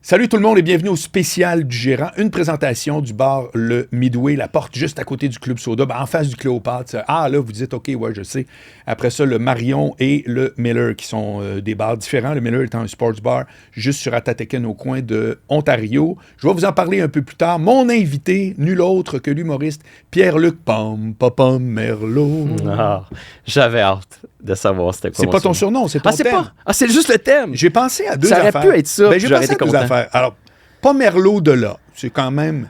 Salut tout le monde et bienvenue au spécial du gérant. Une présentation du bar Le Midway, la porte juste à côté du Club Soda, en face du Cléopâtre. Ah là, vous dites, OK, ouais, je sais. Après ça, le Marion et le Miller, qui sont des bars différents. Le Miller étant un sports bar juste sur Atataken, au coin de Ontario. Je vais vous en parler un peu plus tard. Mon invité, nul autre que l'humoriste Pierre-Luc Pom Merlot. Ah, j'avais hâte de savoir c'était quoi. C'est pas ton surnom, c'est ton thème. C'est juste le thème. J'ai pensé à deux ça affaires. Ça aurait pu être ça. Ben, j'ai pensé à deux affaires. Alors, pas Merlot de là. C'est quand même...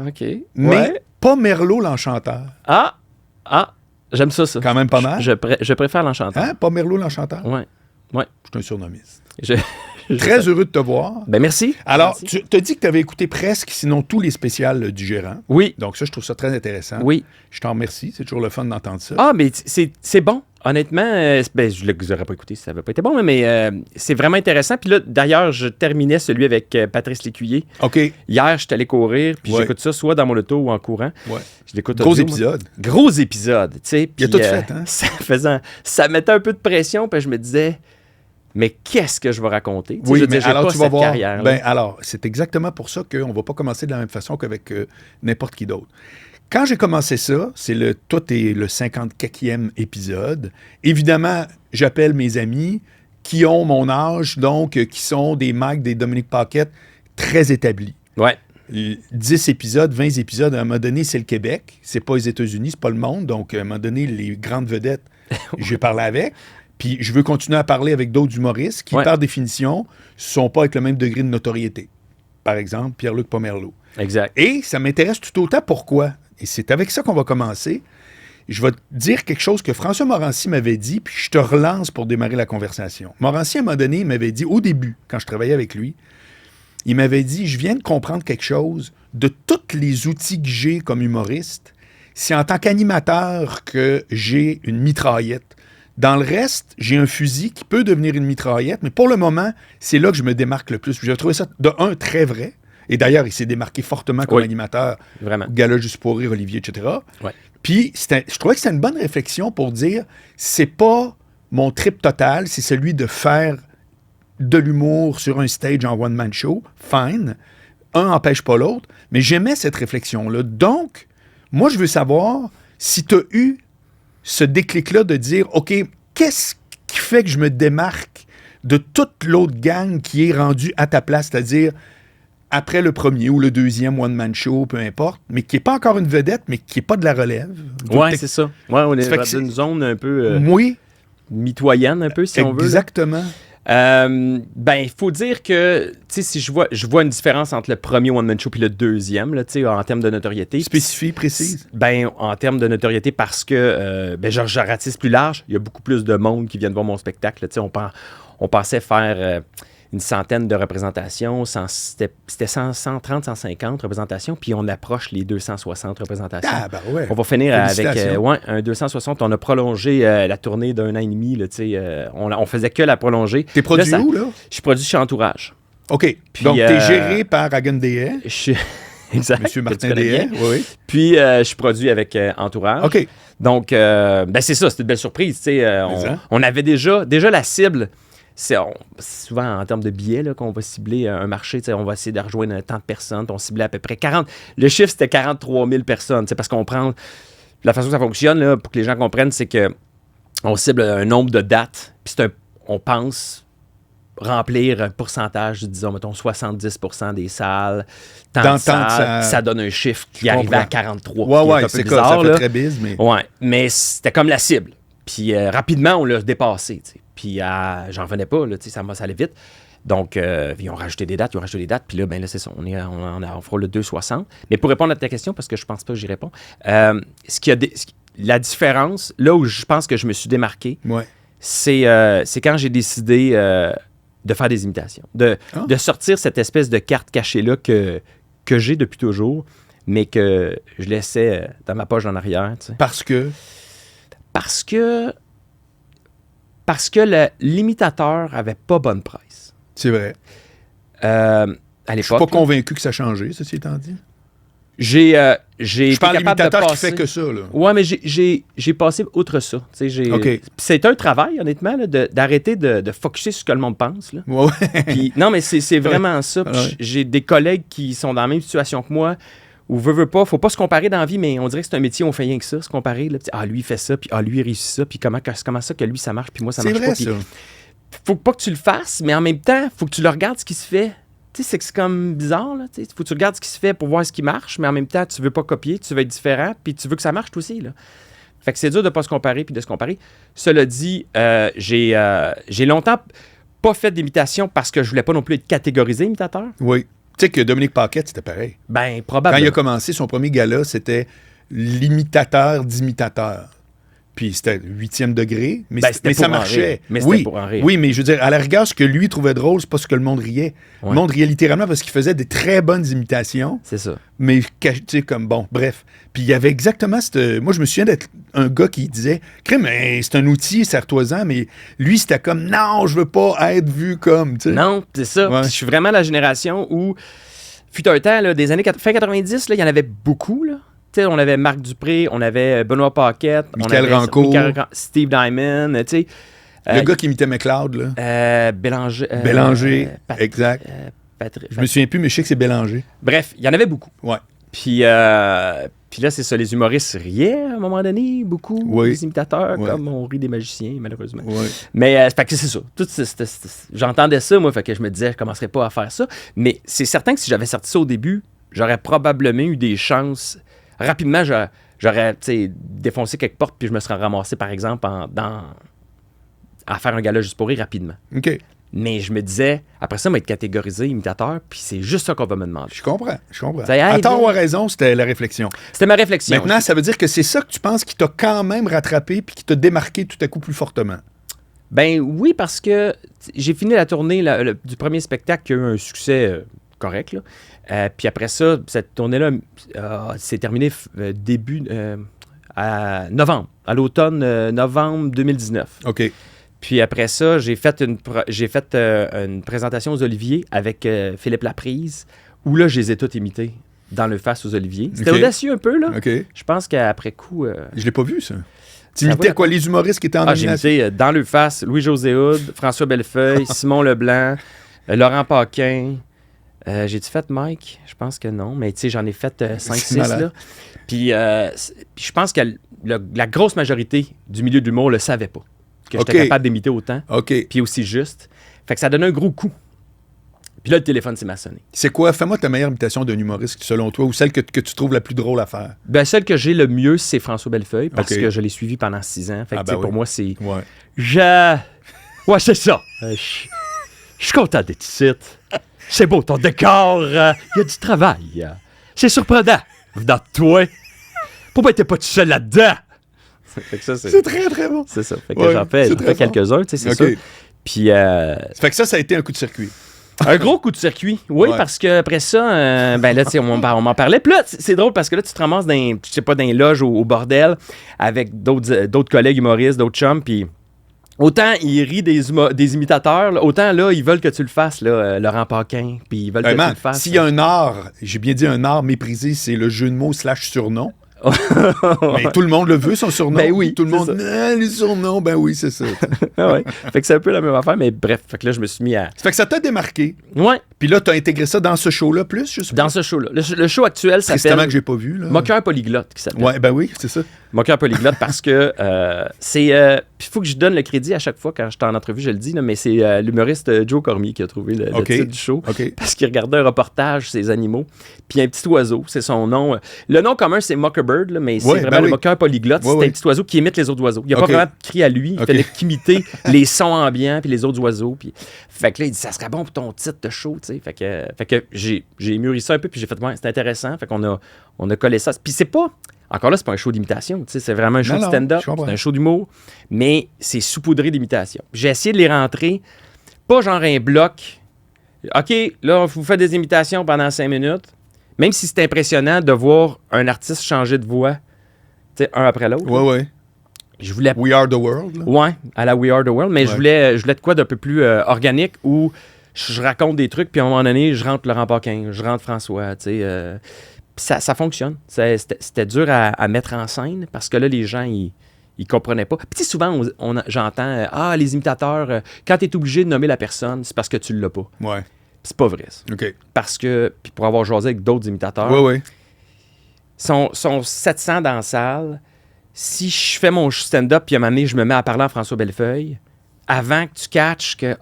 OK. Mais pas Merlot l'enchanteur. Ah, j'aime ça. Quand même pas mal. Je préfère l'enchanteur. Hein? Pas Merlot l'enchanteur? Ouais. Je suis un surnommiste. Je Très heureux de te voir. Ben merci. Alors, merci. Tu t'as dit que tu avais écouté presque, sinon tous les spéciales du gérant. Oui. Donc ça, je trouve ça très intéressant. Oui. Je t'en remercie. C'est toujours le fun d'entendre ça. Ah, mais c'est bon. Honnêtement, je ne l'aurais pas écouté si ça n'avait pas été bon, mais c'est vraiment intéressant. Puis là, d'ailleurs, je terminais celui avec Patrice Lécuyer. OK. Hier, je suis allé courir, puis j'écoute ça soit dans mon auto ou en courant. Ouais. Je l'écoute Gros audio, épisode. Gros épisode, tu sais. Il a tout fait, hein? Ça mettait un peu de pression, puis je me disais, mais qu'est-ce que je vais raconter? Oui, mais alors tu vas voir. Carrière, alors, c'est exactement pour ça qu'on ne va pas commencer de la même façon qu'avec n'importe qui d'autre. Quand j'ai commencé ça, toi, t'es le 54e épisode. Évidemment, j'appelle mes amis qui ont mon âge, donc qui sont des Mike, des Dominique Paquette, très établis. Ouais. 10 épisodes, 20 épisodes, à un moment donné, c'est le Québec. C'est pas les États-Unis, c'est pas le monde. Donc, à un moment donné, les grandes vedettes, j'ai parlé avec. Puis, je veux continuer à parler avec d'autres humoristes qui, par définition, ne sont pas avec le même degré de notoriété. Par exemple, Pierre-Luc Pomerleau. Exact. Et ça m'intéresse tout autant. Pourquoi? Et c'est avec ça qu'on va commencer. Je vais te dire quelque chose que François Morancy m'avait dit, puis je te relance pour démarrer la conversation. Morancy, à un moment donné, il m'avait dit, au début, quand je travaillais avec lui, il m'avait dit, je viens de comprendre quelque chose, de tous les outils que j'ai comme humoriste, c'est en tant qu'animateur que j'ai une mitraillette. Dans le reste, j'ai un fusil qui peut devenir une mitraillette, mais pour le moment, c'est là que je me démarque le plus. J'ai trouvé ça, de un, très vrai. Et d'ailleurs, il s'est démarqué fortement comme animateur. Vraiment. Gala Juste pour rire, Olivier, etc. Ouais. Puis, je trouvais que c'était une bonne réflexion pour dire, c'est pas mon trip total, c'est celui de faire de l'humour sur un stage en one-man show. Fine. Un n'empêche pas l'autre. Mais j'aimais cette réflexion-là. Donc, moi, je veux savoir si tu as eu ce déclic-là de dire, OK, qu'est-ce qui fait que je me démarque de toute l'autre gang qui est rendue à ta place, c'est-à-dire après le premier ou le deuxième one-man show, peu importe, mais qui n'est pas encore une vedette, mais qui n'est pas de la relève. Oui, c'est ça. Ouais, on est dans une zone un peu mitoyenne, un peu, si on veut. Exactement. Il faut dire que, tu sais, si je vois une différence entre le premier one-man show et le deuxième, là, tu sais, en termes de notoriété. Spécifie, précise. En termes de notoriété, parce que, je ratisse plus large. Il y a beaucoup plus de monde qui viennent voir mon spectacle. Tu sais, on pensait faire une centaine de représentations. C'était 130, 150 représentations, puis on approche les 260 représentations. Ah, ben ouais. On va finir avec un 260. On a prolongé la tournée d'un an et demi. Là, on faisait que la prolonger. T'es produit où, là? Je suis produit chez Entourage. OK. Puis, donc, t'es géré par Hagen Deshaies. Exact. Monsieur Martin Deshaies, oui. Puis, je suis produit avec Entourage. OK. Donc, c'est ça, c'était une belle surprise. On avait déjà la cible. Souvent en termes de billets là, qu'on va cibler un marché, on va essayer de rejoindre tant de personnes. On ciblait à peu près 40. Le chiffre, c'était 43 000 personnes. Parce qu'on prend... La façon que ça fonctionne, là, pour que les gens comprennent, c'est qu'on cible un nombre de dates. Puis on pense remplir un pourcentage, disons, mettons, 70% des salles. Ça donne un chiffre qui arrivait à 43. Ouais, c'est bizarre, ça fait très bise, mais... Ouais, mais c'était comme la cible. Puis rapidement, on l'a dépassé, t'sais. Puis j'en revenais pas, là, ça allait vite. Donc, ils ont rajouté des dates. Puis là, c'est ça. On fera le 260. Mais pour répondre à ta question, parce que je pense pas que j'y réponds, la différence, là où je pense que je me suis démarqué, c'est quand j'ai décidé de faire des imitations. De sortir cette espèce de carte cachée-là que j'ai depuis toujours, mais que je laissais dans ma poche en arrière. T'sais. Parce que l'imitateur avait pas bonne presse. C'est vrai. À l'époque. Je suis pas convaincu que ça a changé, ceci étant dit. J'ai Je parle capable de l'imitateur qui passer... fait que ça, là. Ouais, mais j'ai passé outre ça. OK. C'est un travail, honnêtement, là, d'arrêter de focusser sur ce que le monde pense. Là. Ouais. Puis, non, mais c'est vraiment ça. Puis Ouais. j'ai des collègues qui sont dans la même situation que moi, où veut pas, faut pas se comparer dans la vie, mais on dirait que c'est un métier où on fait rien que ça, se comparer. Là, lui, il fait ça, puis lui, il réussit ça, puis comment ça que lui, ça marche, puis moi, ça C'est marche vrai, pas. Puis ça. faut pas que tu le fasses, mais en même temps, faut que tu le regardes ce qui se fait. Tu sais, c'est comme bizarre, là. Tu sais, faut que tu regardes ce qui se fait pour voir ce qui marche, mais en même temps, tu veux pas copier, tu veux être différent, puis tu veux que ça marche toi aussi, là. Fait que c'est dur de pas se comparer puis de se comparer. Cela dit, j'ai longtemps pas fait d'imitation parce que je voulais pas non plus être catégorisé imitateur. Oui. Tu sais que Dominique Paquette, c'était pareil. Ben, Quand probablement. il a commencé, son premier gala, c'était l'imitateur d'imitateur. Puis c'était 8e degré, mais, Ben, c'était mais ça pour en marchait. rire. Mais c'était Oui, pour en rire. oui, mais je veux dire, à la rigueur, ce que lui trouvait drôle, c'est pas ce que le monde riait. Ouais. Le monde riait littéralement parce qu'il faisait des très bonnes imitations, C'est ça. mais tu sais, comme bon, bref. Puis il y avait exactement cette. Moi, je me souviens d'être un gars qui disait Crème, mais c'est un outil, serre-toi-en, mais lui, c'était comme non, je veux pas être vu comme. Tu sais. Non, c'est ça. Ouais. Puis je suis vraiment la génération où, fut un temps, là, des années fin 90, là, il y en avait beaucoup, là. Tu sais, on avait Marc Dupré, on avait Benoît Paquette, Michael on avait Rancourt. Steve Diamond, tu sais. Le gars qui imitait McLeod, là. Bélanger. Bélanger, exact. Je me souviens plus, mais je sais que c'est Bélanger. Bref, il y en avait beaucoup. Ouais. Puis là, c'est ça, les humoristes riaient à un moment donné, beaucoup, Oui. les imitateurs, Oui. comme on rit des magiciens, malheureusement. Ouais. Mais fait que c'est ça. J'entendais ça, moi, fait que je me disais, je commencerais pas à faire ça. Mais c'est certain que si j'avais sorti ça au début, j'aurais probablement eu des chances. Rapidement, j'aurais défoncé quelques portes, puis je me serais ramassé, par exemple, à faire un gala juste pour rire rapidement. OK. Mais je me disais, après ça, m'être catégorisé imitateur, puis c'est juste ça qu'on va me demander. Je comprends. Hey, À tort viens. ou à raison, c'était la réflexion. C'était ma réflexion. Maintenant, ça veut dire que c'est ça que tu penses qui t'a quand même rattrapé puis qui t'a démarqué tout à coup plus fortement. Ben oui, parce que j'ai fini la tournée du premier spectacle qui a eu un succès correct. Là. Puis après ça, cette tournée-là s'est terminée début à novembre, à l'automne novembre 2019. OK. Puis après ça, j'ai fait une présentation aux Oliviers avec Philippe Laprise, où là, je les ai tous imités dans le face aux Oliviers. C'était OK. audacieux un peu, là. OK. Je pense qu'après coup... Je l'ai pas vu, ça. Tu Ça imitais va, quoi, les humoristes qui étaient en j'ai nomination? imité dans le face Louis-José Hood, François Bellefeuille, Simon Leblanc, Laurent Paquin. J'ai-tu fait Mike? Je pense que non, mais tu sais, j'en ai fait 5-6, malade. là. Puis je pense que la grosse majorité du milieu de l'humour le savait pas. Que j'étais OK. capable d'imiter autant, OK. puis aussi juste. Fait que ça donnait un gros coup. Puis là, le téléphone s'est maçonné. C'est quoi? Fais-moi ta meilleure imitation d'un humoriste, selon toi, ou celle que tu trouves la plus drôle à faire. Ben, celle que j'ai le mieux, c'est François Bellefeuille, parce OK. que je l'ai suivi pendant 6 ans. Fait que, Ah, tu sais, ben pour oui. moi, c'est... Ouais. Ouais, c'est ça. Je suis content d'être ici. C'est beau, ton décor. Il y a du travail. C'est surprenant. Dans toi. Pourquoi t'es pas tout seul là-dedans? Fait que ça, C'est très, très bon. C'est ça. Fait que Ouais, j'en fais c'est très fort. quelques-uns, tu sais, c'est OK. ça. Puis, Fait que ça a été un coup de circuit. un gros coup de circuit. Oui, Ouais. parce qu'après ça, ben là, tu sais, on m'en parlait. Puis là, c'est drôle parce que là, tu te ramasses dans les loges au bordel avec d'autres collègues humoristes, d'autres chums, puis autant ils rient des imitateurs, là, autant là, ils veulent que tu le fasses, là, Laurent Paquin, puis ils veulent que tu Vraiment, le fasses. s'il y a un art, j'ai bien dit un art méprisé, c'est le jeu de mots / surnom. Mais tout le monde le veut, son surnom. Ben oui, Tout le c'est monde, les surnoms, ben oui, c'est ça. Ah ouais. Fait que c'est un peu la même affaire, mais bref, fait que là, je me suis mis à... Ça fait que ça t'a démarqué. Ouais, Puis là, t'as intégré ça dans ce show-là plus, je suppose? dans ce show-là. Le show actuel Tristement s'appelle que j'ai pas vu, là. Moqueur polyglotte, qui s'appelle. Ouais, ben oui, c'est ça. Moqueur polyglotte parce que c'est... Puis il faut que je donne le crédit à chaque fois quand je suis en entrevue, je le dis, là, mais c'est l'humoriste Joe Cormier qui a trouvé le OK. titre du show. OK. Parce qu'il regardait un reportage sur ces animaux. Puis un petit oiseau, c'est son nom. Le nom commun, c'est Mockerbird, là, mais c'est Ouais, vraiment ben le oui. moqueur polyglotte. Ouais, c'est ouais. un petit oiseau qui imite les autres oiseaux. Il n'a OK. pas vraiment de cri à lui. Il OK. fallait qu'imiter les sons ambiants puis les autres oiseaux. Puis... Fait que là, il dit, ça serait bon pour ton titre de show, tu sais. Fait que j'ai mûri ça un peu, puis j'ai fait, ouais, c'est intéressant. Fait qu'on a collé ça. Puis c'est pas... Encore là, c'est pas un show d'imitation, tu sais, c'est vraiment un show Non, de non, stand-up, je comprends. c'est un show d'humour, mais c'est saupoudré d'imitation. J'ai essayé de les rentrer, pas genre un bloc. OK, là, vous faites des imitations pendant 5 minutes, même si c'est impressionnant de voir un artiste changer de voix, tu sais, un après l'autre. Ouais, ouais. Je voulais... We are the world, là. Ouais, à la We Are the World, mais Ouais. je voulais de quoi d'un peu plus organique où je raconte des trucs, puis à un moment donné, je rentre Laurent Paquin, je rentre François, tu sais. Puis ça fonctionne. C'était dur à mettre en scène parce que là, les gens, ils comprenaient pas. Puis souvent, j'entends les imitateurs, quand tu es obligé de nommer la personne, c'est parce que tu l'as pas. Ouais. Puis c'est pas vrai, ça. OK. Parce que, puis pour avoir jasé avec d'autres imitateurs, Ouais. sont 700 dans la salle. Si je fais mon stand-up, puis à un moment donné, je me mets à parler à François Bellefeuille, avant que tu catches que,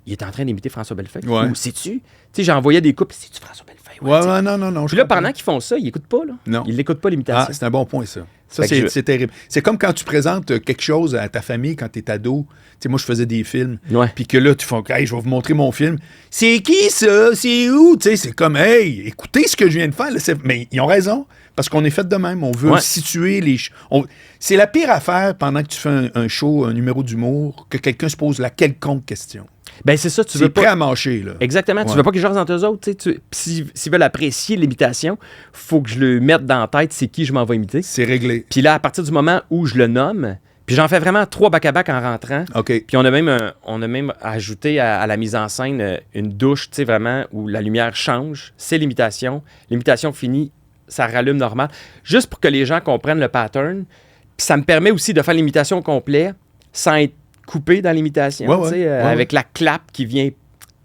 il est en train d'imiter François Bellefeuille. Ouais. Ou sais-tu? Tu sais, j'envoyais des couples, c'est-tu François Bellefeuille? Ouais, non. Puis là, pendant qu'ils font ça, ils n'écoutent pas, là. Non. Ils n'écoutent pas l'imitation. Ah, c'est un bon point, ça. Ça, c'est terrible. C'est comme quand tu présentes quelque chose à ta famille quand tu es ado. Tu sais, moi, je faisais des films. Ouais. Puis que là, tu fais, hey, je vais vous montrer mon film. C'est qui, ça? C'est où? Tu sais, c'est comme, hey, écoutez ce que je viens de faire. Là, mais ils ont raison. Parce qu'on est fait de même. On veut situer les... C'est la pire affaire pendant que tu fais un show, un numéro d'humour, que quelqu'un se pose la quelconque question. Ben c'est ça, tu veux prêt pas... à mâcher, là. Exactement, tu veux pas qu'ils jasent entre eux autres. S'ils veulent apprécier l'imitation, faut que je le mette dans la tête c'est qui je m'en vais imiter. C'est réglé. Puis là, à partir du moment où je le nomme, puis j'en fais vraiment 3 back-à-back en rentrant. OK. Puis on a même ajouté à la mise en scène une douche, tu sais, vraiment, où la lumière change. C'est l'imitation. L'imitation finie, ça rallume normal. Juste pour que les gens comprennent le pattern. Puis ça me permet aussi de faire l'imitation au complet sans être coupé dans l'imitation, avec la clap qui vient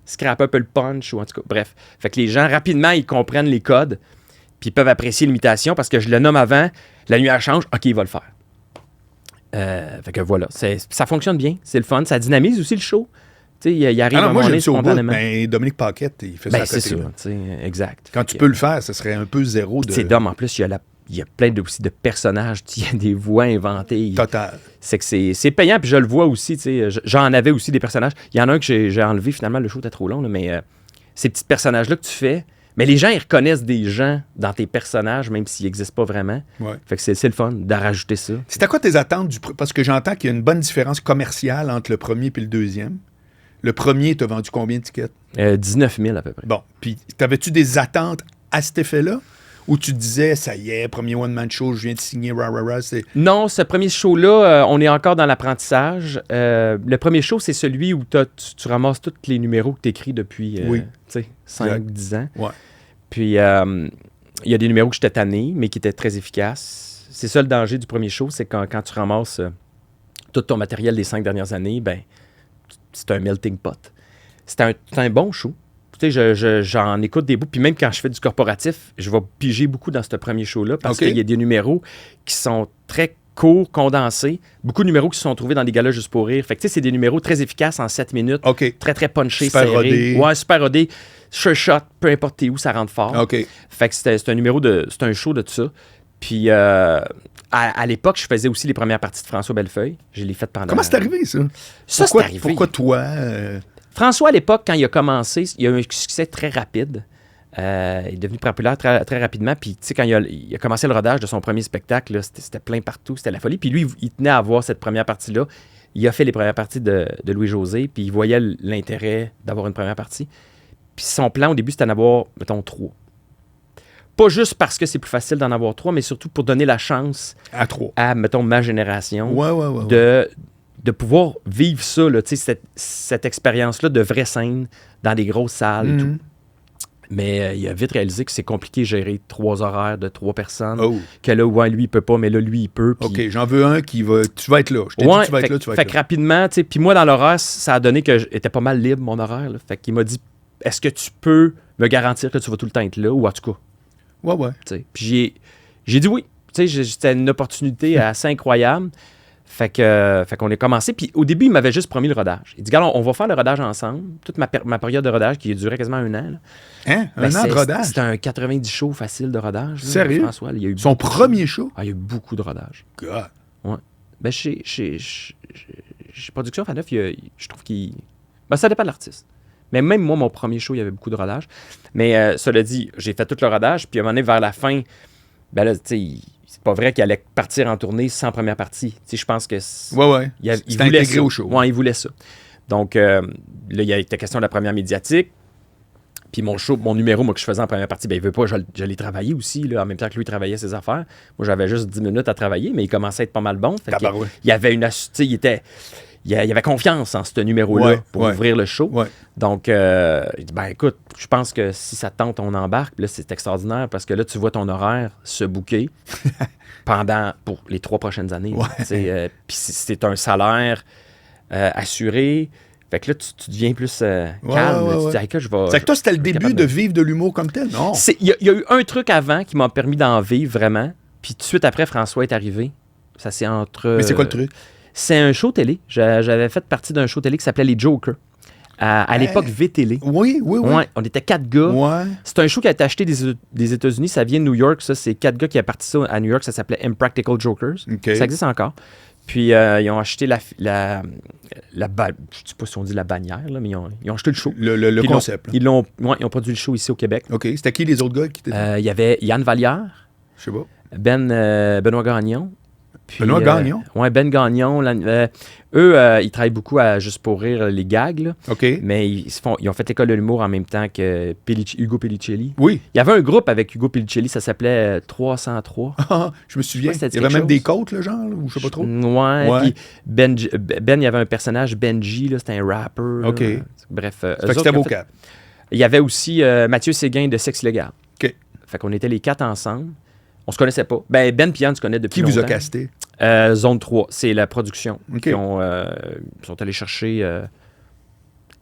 scraper un peu le punch, ou en tout cas, bref. Fait que les gens, rapidement, ils comprennent les codes, puis ils peuvent apprécier l'imitation parce que je le nomme avant, la lumière change, OK, il va le faire. Fait que voilà, ça fonctionne bien, c'est le fun, ça dynamise aussi le show. Tu sais, il arrive à monter spontanément. Dominique Paquette, il fait ça à côté. C'est ça, exact. Quand tu peux le faire, ça serait un peu zéro de... C'est Dom, en plus, il y a plein aussi de personnages, il y a des voix inventées. Total. C'est que c'est payant, puis je le vois aussi, j'en avais aussi des personnages. Il y en a un que j'ai enlevé, finalement, le show était trop long, là, mais ces petits personnages-là que tu fais, mais les gens, ils reconnaissent des gens dans tes personnages, même s'ils n'existent pas vraiment. Ouais. Fait que c'est le fun de rajouter ça. C'était quoi tes attentes? Parce que j'entends qu'il y a une bonne différence commerciale entre le premier et le deuxième. Le premier, t'as vendu combien de tickets? 19 000 à peu près. Bon, puis t'avais-tu des attentes à cet effet-là? Ou tu te disais, ça y est, premier one-man show, je viens de signer, Non, ce premier show-là, on est encore dans l'apprentissage. Le premier show, c'est celui où tu ramasses tous les numéros que tu écris depuis 5-10 ans. Ouais. Puis, il y a des numéros que j'étais tanné, mais qui étaient très efficaces. C'est ça le danger du premier show, c'est quand tu ramasses tout ton matériel des 5 dernières années, ben c'est un melting pot. C'est un bon show. Tu sais, j'en écoute des bouts. Puis même quand je fais du corporatif, je vais piger beaucoup dans ce premier show-là parce qu'il y a des numéros qui sont très courts, condensés. Beaucoup de numéros qui se sont trouvés dans des galas juste pour rire. Fait que tu sais, c'est des numéros très efficaces en 7 minutes. OK. Très, très punchés, super serrés. Rodé. Ouais, super rodé. Sure shot, peu importe où, ça rentre fort. OK. Fait que c'est un show de tout ça. Puis à l'époque, je faisais aussi les premières parties de François Bellefeuille. Je l'ai fait pendant... Comment c'est arrivé, ça? C'est arrivé. Pourquoi toi? François, à l'époque, quand il a commencé, il a eu un succès très rapide. Il est devenu populaire très, très rapidement. Puis, tu sais, quand il a commencé le rodage de son premier spectacle, là, c'était plein partout, c'était la folie. Puis lui, il tenait à voir cette première partie-là. Il a fait les premières parties de Louis-José, puis il voyait l'intérêt d'avoir une première partie. Puis son plan, au début, c'était d'en avoir, mettons, 3. Pas juste parce que c'est plus facile d'en avoir 3, mais surtout pour donner la chance à 3. À, mettons, ma génération ouais. de pouvoir vivre ça, là, cette expérience-là de vraie scène dans des grosses salles et tout. Mais il a vite réalisé que c'est compliqué de gérer 3 horaires de 3 personnes. Oh. Que là, ouais, lui, il peut pas, mais là, lui, il peut. Pis... OK, j'en veux un qui va... Tu vas être là. Je t'ai dit, tu vas être là, tu vas être là. Fait que rapidement, tu sais, puis moi, dans l'horaire, ça a donné que j'étais pas mal libre, mon horaire. Là. Fait qu'il m'a dit, est-ce que tu peux me garantir que tu vas tout le temps être là, ou en tout cas? Ouais. Puis j'ai dit oui. Tu sais, c'était une opportunité assez incroyable. Fait qu'on a commencé. Puis au début, il m'avait juste promis le rodage. Il dit, gars, on va faire le rodage ensemble. Toute ma période de rodage qui a duré quasiment 1 an. Là. Hein? Un an de rodage? C'était un 90 shows facile de rodage. Là, sérieux? François, il y a eu son premier show? Ah, il y a eu beaucoup de rodage. God. Ouais. Ben, chez Production Faneuf, je trouve qu'il... Ben, ça dépend de l'artiste. Mais même moi, mon premier show, il y avait beaucoup de rodage. Mais cela dit, j'ai fait tout le rodage. Puis à un moment donné, vers la fin, ben là, tu sais... C'est pas vrai qu'il allait partir en tournée sans première partie. Tu sais, je pense que... Ouais. Il c'était voulait intégré ça. au show. Ouais, il voulait ça. Donc, là, il y a été question de la première médiatique. Puis mon numéro, moi, que je faisais en première partie, ben il veut pas, je l'ai travaillé aussi, là, en même temps que lui travaillait ses affaires. Moi, j'avais juste 10 minutes à travailler, mais il commençait à être pas mal bon. Fait il y avait il y avait confiance en ce numéro-là pour ouvrir le show. Ouais. Donc, il dit, ben écoute, je pense que si ça te tente, on embarque. Puis là, c'est extraordinaire parce que là, tu vois ton horaire se booker pour les 3 prochaines années. Ouais. Puis c'est un salaire assuré. Fait que là, tu deviens plus calme. Tu dis, écoute, je vais. C'est que toi, c'était le début de vivre de l'humour comme tel, non? Il y a eu un truc avant qui m'a permis d'en vivre vraiment. Puis tout de suite après, François est arrivé. Ça, c'est entre. Mais c'est quoi le truc? C'est un show télé. J'avais fait partie d'un show télé qui s'appelait Les Jokers. À l'époque, VTélé. Oui. Ouais, on était 4 gars. Ouais. C'est un show qui a été acheté des États-Unis. Ça vient de New York. Ça, c'est 4 gars qui ont parti ça à New York. Ça s'appelait Impractical Jokers. Okay. Ça existe encore. Puis, ils ont acheté je ne sais pas si on dit la bannière, là, mais ils ont acheté le show. Le concept. Ils ont produit le show ici au Québec. OK. C'était qui les autres gars qui étaient? Il y avait Yann Vallière. Je sais pas. Benoît Gagnon. Puis, Benoît Gagnon? Oui, Ben Gagnon. Eux, ils travaillent beaucoup à Juste pour rire, les gags. Là. OK. Mais ils ont fait l'école de l'humour en même temps que Hugo Pellicelli. Oui. Il y avait un groupe avec Hugo Pellicelli, ça s'appelait 303. Ah, je me souviens. Il y avait même des côtes, là, genre, ou je sais pas trop. Ouais. Puis Ben, il y avait un personnage, Benji, là, c'était un rapper. OK. Là. Bref. C'était beau cap. Il y avait aussi Mathieu Séguin de Sexe Illégal. OK. Fait qu'on était les 4 ensemble. On se connaissait pas. Ben et Yann se connaissent depuis longtemps. Qui vous a casté? Zone 3, c'est la production. Okay. Ils sont allés chercher...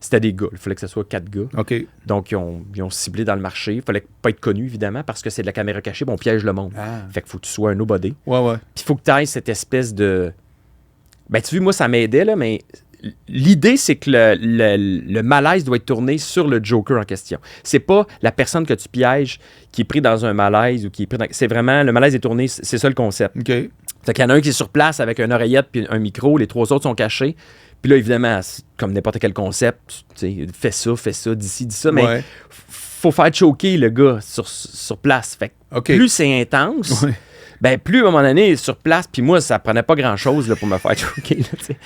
c'était des gars. Il fallait que ce soit 4 gars. Okay. Donc, ils ont ciblé dans le marché. Il fallait pas être connu, évidemment, parce que c'est de la caméra cachée. Bon, on piège le monde. Fait qu'il faut que tu sois un nobody. Ouais. Puis il faut que tu ailles cette espèce de... Ben, tu vois, moi, ça m'aidait, là, mais... L'idée, c'est que le malaise doit être tourné sur le Joker en question. C'est pas la personne que tu pièges qui est pris dans un malaise ou qui est pris dans... C'est vraiment... Le malaise est tourné, c'est ça le concept. OK. Fait qu'il y en a un qui est sur place avec une oreillette puis un micro, les 3 autres sont cachés. Puis là, évidemment, comme n'importe quel concept, tu sais, fais ça, dis ça, mais faut faire choquer le gars sur place. Fait que plus c'est intense, ben plus à un moment donné, sur place, puis moi, ça prenait pas grand-chose là, pour me faire choquer, là, tu sais.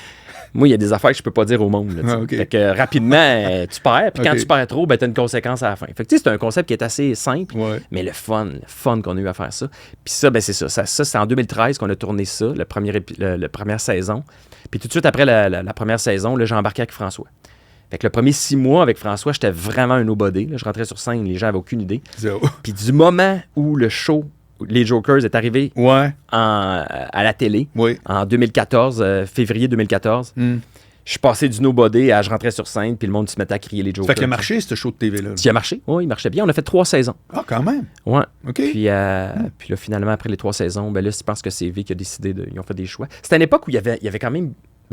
Moi, il y a des affaires que je peux pas dire au monde. Là, Fait que rapidement, tu perds. Puis quand tu perds trop, ben, tu as une conséquence à la fin. Fait que c'est un concept qui est assez simple, mais le fun qu'on a eu à faire ça. Puis ça, ben, c'est ça. Ça, c'est en 2013 qu'on a tourné ça, la première saison. Puis tout de suite après la première saison, là, j'ai embarqué avec François. Fait que le premier 6 mois avec François, j'étais vraiment un nobody. Là. Je rentrais sur scène, les gens n'avaient aucune idée. Puis du moment où le show Les Jokers est arrivé à la télé en 2014, février 2014. Je suis passé du nobody à je rentrais sur scène, puis le monde se mettait à crier les Jokers. Ça fait qu'il a marché, ce show de TV-là. Il a marché, oui, il marchait bien. On a fait 3 saisons. Ah, quand même. Ouais. OK. Puis là, finalement, après les 3 saisons, ben là, je pense que c'est V qui a décidé ils ont fait des choix. C'était une époque où il y avait quand même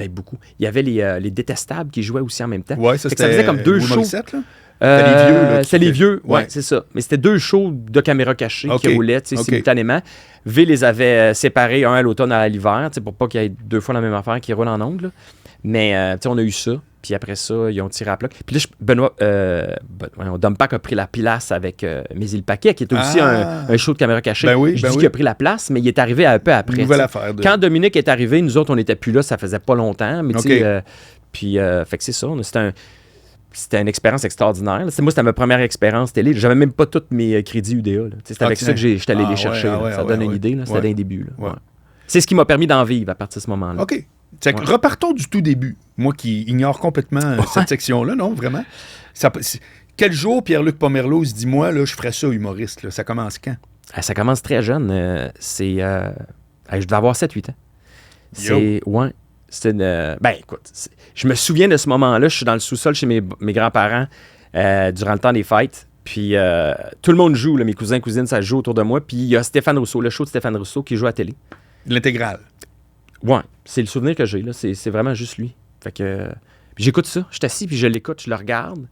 beaucoup. Il y avait les Détestables qui jouaient aussi en même temps. Ouais, ça faisait comme 2 shows. C'était les vieux. Là, c'était les vieux, c'est ça. Mais c'était 2 shows de caméra cachée qui roulaient simultanément. V les avait séparés, un à l'automne, un à l'hiver, pour pas qu'il y ait 2 fois la même affaire qui roule en ongle. Mais on a eu ça. Puis après ça, ils ont tiré à plat. Puis là, Dumpack a pris la place avec Mésil Paquet, qui était aussi un show de caméra cachée. Je dis qu'il a pris la place, mais il est arrivé un peu après. Nouvelle affaire. Quand Dominique est arrivé, nous autres, on n'était plus là, ça faisait pas longtemps. Mais fait que c'est ça. C'était une expérience extraordinaire. Moi, c'était ma première expérience télé. J'avais même pas tous mes crédits UDA. C'était avec ça que j'étais allé les chercher. Ça donne une idée. C'était d'un début. C'est ce qui m'a permis d'en vivre à partir de ce moment-là. OK. Repartons du tout début. Moi qui ignore complètement cette section-là, non, vraiment. Quel jour Pierre-Luc Pomerleau se dit, moi, là, je ferais ça humoriste? Là. Ça commence quand? Ça commence très jeune. Je devais avoir 7-8 ans. Écoute, je me souviens de ce moment-là. Je suis dans le sous-sol chez mes grands-parents durant le temps des fêtes. Puis tout le monde joue, là, mes cousins, cousines, ça joue autour de moi. Puis il y a Stéphane Rousseau, le show de Stéphane Rousseau qui joue à la télé. L'intégrale. Ouais, c'est le souvenir que j'ai, là. C'est vraiment juste lui. Fait que j'écoute ça. Je suis assis, puis je l'écoute, je le regarde.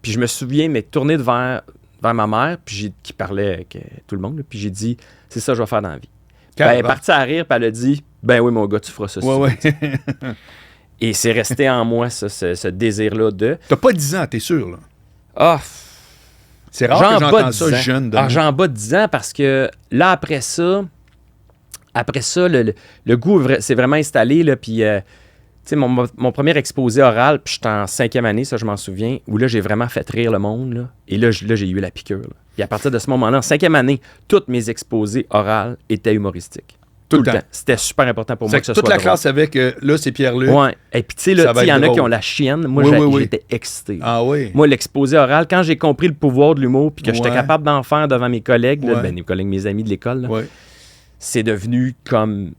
Puis je me souviens m'être tourné vers ma mère, puis qui parlait avec tout le monde. Là, puis j'ai dit, c'est ça que je vais faire dans la vie. Elle est partie à rire, puis elle a dit, ben oui, mon gars, tu feras ça. Et c'est resté en moi, ça, ce désir-là de... T'as pas 10 ans, t'es sûr, là? Ah! C'est rare que j'entends ça jeune. J'en bats 10 ans parce que là, après ça, le goût s'est vraiment installé, là, puis sais, mon premier exposé oral, puis j'étais en 5e année, ça, je m'en souviens, où là, j'ai vraiment fait rire le monde, là. Et là, j'ai eu la piqûre, là. Puis à partir de ce moment-là, en 5e année, tous mes exposés oraux étaient humoristiques. Tout le temps. C'était super important pour moi que ce soit toute la drôle. classe savait que là, c'est Pierre-Luc. Ouais. Et puis, tu sais, là, il y en a qui ont la chienne. Moi, j'étais excité. Ah oui. Moi, l'exposé oral, quand j'ai compris le pouvoir de l'humour, puis que j'étais capable d'en faire devant mes collègues, là, mes amis de l'école, là, c'est devenu comme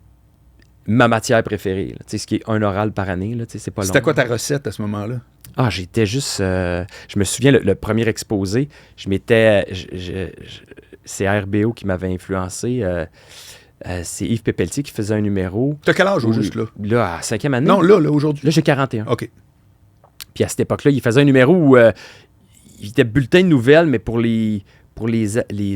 ma matière préférée. Tu sais, ce qui est un oral par année, là, c'est pas long. C'était quoi ta recette à ce moment-là? Ah, j'étais juste... je me souviens, le premier exposé, je m'étais... c'est RBO qui m'avait influencé. C'est Yves Pépeltier qui faisait un numéro. T'as quel âge, juste là? Là, à 5e année. Non, là, aujourd'hui. Là, j'ai 41. OK. Puis à cette époque-là, il faisait un numéro où il était bulletin de nouvelles, mais pour les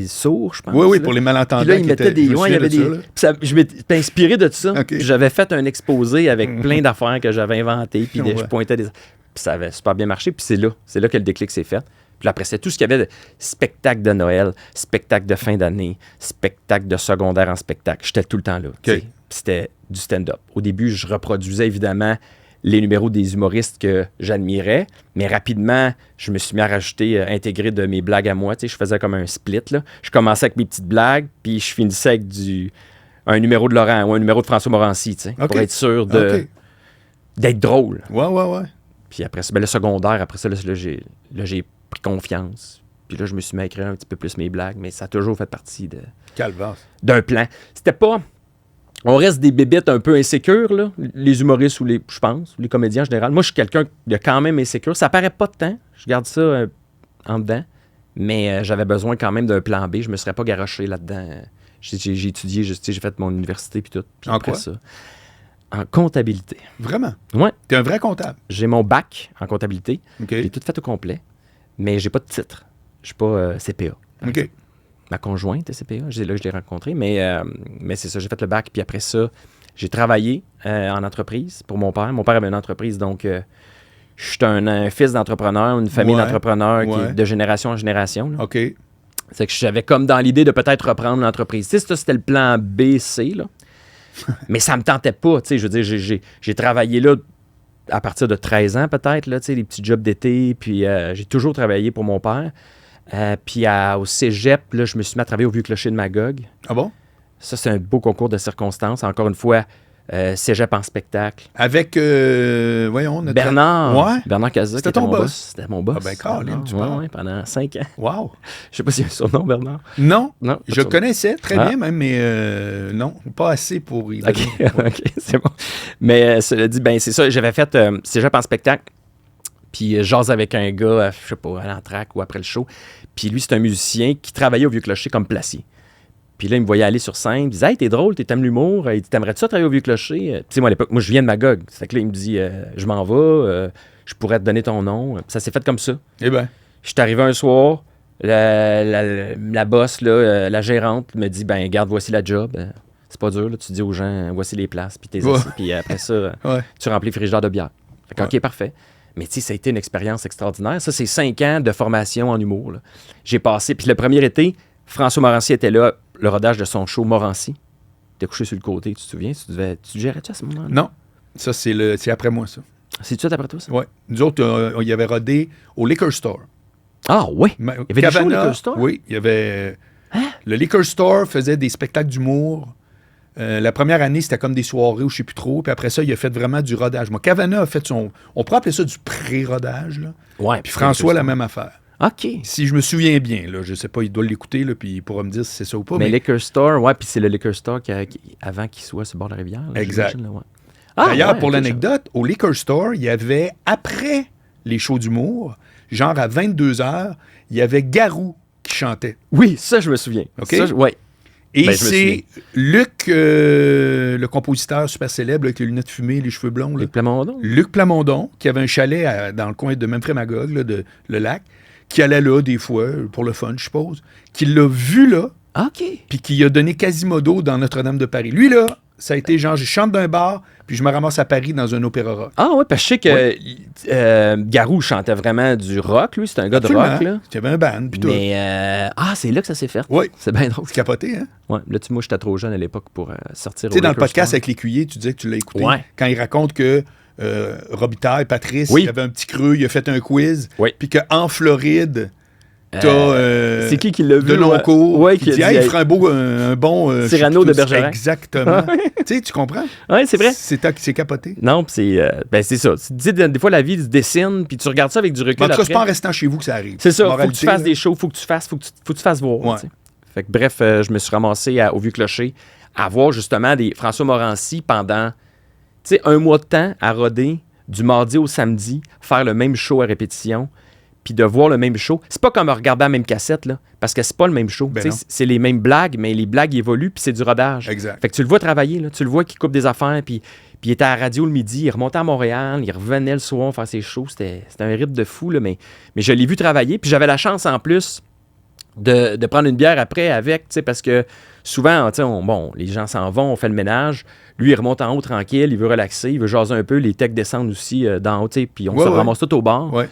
sourds, je pense. Oui, pour les malentendants. Puis là, il mettait des... Ouais, il y avait des... je m'étais inspiré de ça. Okay. J'avais fait un exposé avec plein d'affaires que j'avais inventées, puis je pointais des... Puis ça avait super bien marché, puis c'est là que le déclic s'est fait. Puis après, c'est tout ce qu'il y avait de spectacle de Noël, spectacle de fin d'année, spectacle de secondaire en spectacle. J'étais tout le temps là. Okay. C'était du stand-up. Au début, je reproduisais évidemment les numéros des humoristes que j'admirais, mais rapidement, je me suis mis à rajouter, intégrer de mes blagues à moi. Je faisais comme un split, là. Je commençais avec mes petites blagues, puis je finissais avec un numéro de Laurent ou un numéro de François Morancy, pour être sûr d'être drôle. Ouais. Puis après ça, le secondaire, après ça, là, j'ai pris confiance. Puis là, je me suis mis à écrire un petit peu plus mes blagues, mais ça a toujours fait partie d'un plan. C'était pas... On reste des bébites un peu insécures, là, les humoristes ou je pense, les comédiens en général. Moi, je suis quelqu'un de quand même insécure. Ça paraît pas de temps. Je garde ça en dedans. Mais j'avais besoin quand même d'un plan B. Je me serais pas garoché là-dedans. J'ai étudié, j'ai fait mon université puis tout. Puis après ça, en comptabilité. Vraiment? Ouais. T'es un vrai comptable? J'ai mon bac en comptabilité. Okay. J'ai tout fait au complet. Mais j'ai pas de titre. Je suis pas CPA. OK. Ma conjointe est CPA, c'est là que je l'ai rencontrée. Mais c'est ça, j'ai fait le bac. Puis après ça, j'ai travaillé en entreprise pour mon père. Mon père avait une entreprise, donc je suis un fils d'entrepreneur, une famille d'entrepreneurs qui est de génération en génération. Là. OK. C'est que j'avais comme dans l'idée de peut-être reprendre l'entreprise. Tu sais, ça, c'était le plan B, C, là. Mais ça me tentait pas. Tu sais, je veux dire, j'ai travaillé là à partir de 13 ans peut-être, là, tu sais, les petits jobs d'été. Puis j'ai toujours travaillé pour mon père. Puis au cégep, là, je me suis mis à travailler au Vieux-Clocher de Magog. Ah bon? Ça, c'est un beau concours de circonstances. Encore une fois, cégep en spectacle. Avec, notre... Bernard. Ouais. Bernard Cazat. C'était ton boss? C'était mon boss. Ah ben, Caroline, tu parles. Ouais, pendant 5 ans. Wow. Je sais pas s'il y a un surnom, Bernard. Non. Non. Je connaissais très bien même, mais non, pas assez pour y donner. OK, c'est bon. Mais cela dit, ben c'est ça. J'avais fait cégep en spectacle. Puis j'ose avec un gars, je sais pas, à l'entraque ou après le show. Puis lui, c'est un musicien qui travaillait au Vieux-Clocher comme placier. Puis là, il me voyait aller sur scène. Il me disait « Hey, t'es drôle, t'aimes l'humour. Il dit « T'aimerais-tu ça travailler au Vieux-Clocher? » Tu sais, moi, à l'époque, je viens de Magog. C'est que là, il me dit « Je m'en vais. Je pourrais te donner ton nom. » Ça s'est fait comme ça. Eh bien. Je suis arrivé un soir. La boss, là, la gérante, me dit « Ben, garde, voici la job. C'est pas dur. Là, tu dis aux gens, voici les places. Puis t'es assis. Puis après ça, tu remplis le frigidaire de bière. » Fait que, OK, parfait. Mais tu sais, ça a été une expérience extraordinaire. Ça, c'est 5 ans de formation en humour. Là. J'ai passé... Puis le premier été, François Morancy était là, le rodage de son show Morancy. T'es couché sur le côté, tu te souviens? Tu gérais-tu à ce moment-là? Non. Ça, c'est après moi, ça. C'est tout de suite après toi, ça? Oui. Nous autres, il y avait rodé au Liquor Store. Ah oui? Il y avait des shows au Liquor Store? Oui, il y avait... Le Liquor Store faisait des spectacles d'humour. La première année, c'était comme des soirées où je ne sais plus trop. Puis après ça, il a fait vraiment du rodage. Moi, Cavana a fait son... On pourrait appeler ça du pré-rodage. Là. Ouais. Puis François, la même affaire. OK. Si je me souviens bien, là, je ne sais pas, il doit l'écouter, là, puis il pourra me dire si c'est ça ou pas. Mais Liquor Store, ouais, puis c'est le Liquor Store avant qu'il soit sur le bord de la rivière. Là, exact. Là, ouais. D'ailleurs, pour l'anecdote, au Liquor Store, il y avait, après les shows d'humour, genre à 22h, il y avait Garou qui chantait. Oui, ça, je me souviens. OK? Oui. Et c'est Luc, le compositeur super célèbre avec les lunettes fumées, les cheveux blonds. Là. Luc Plamondon. Luc Plamondon, qui avait un chalet dans le coin de Memphremagog, là, de le lac, qui allait là des fois, pour le fun, je suppose, qui l'a vu là, puis qui a donné Quasimodo dans Notre-Dame de Paris. Lui, là, ça a été genre, je chante d'un bar, puis je me ramasse à Paris dans un opéra rock. Ah ouais, parce que je sais que Garou chantait vraiment du rock, lui, c'était un gars de rock, là. Il y avait un band, puis tout. Mais, c'est là que ça s'est fait. Oui. C'est bien drôle. C'est capoté, hein? Ouais, là, moi, j'étais trop jeune à l'époque pour sortir. Tu sais, dans le podcast avec l'écuyer, tu disais que tu l'as écouté. Ouais. Quand il raconte que Robitaille, Patrice, Oui. il avait un petit creux, il a fait un quiz. Oui. Puis qu'en Floride, t'as c'est qui l'a vu? Deloncourt Ouais, qui dit « il ferait un bon... Cyrano de Bergerac. » Exactement. Tu comprends? Oui, c'est vrai. C'est capoté. Non, c'est ça. Tu dis, des fois, la vie se dessine, puis tu regardes ça avec du recul. En tout cas, après. c'est pas en restant chez vous que ça arrive. C'est ça, Moralité, faut que tu fasses là. des shows, faut que tu te fasses voir. Ouais. Tu sais. Fait que, bref, je me suis ramassé au Vieux-Clocher à voir justement des François Morancy pendant un mois de temps à roder du mardi au samedi, faire le même show à répétition, puis de voir le même show. C'est pas comme regarder la même cassette, là, parce que c'est pas le même show. Ben Tu sais, c'est les mêmes blagues, mais les blagues évoluent, puis c'est du rodage. Exact. Fait que tu le vois travailler, là, tu le vois qu'il coupe des affaires, puis il était à la radio le midi, il remontait à Montréal, il revenait le soir faire ses shows. C'était un rythme de fou, là, mais je l'ai vu travailler, puis j'avais la chance en plus de prendre une bière après avec, parce que souvent, les gens s'en vont, on fait le ménage. Lui, il remonte en haut tranquille, il veut relaxer, il veut jaser un peu. Les techs descendent aussi d'en haut, puis on se ramasse tout au bar. Ouais.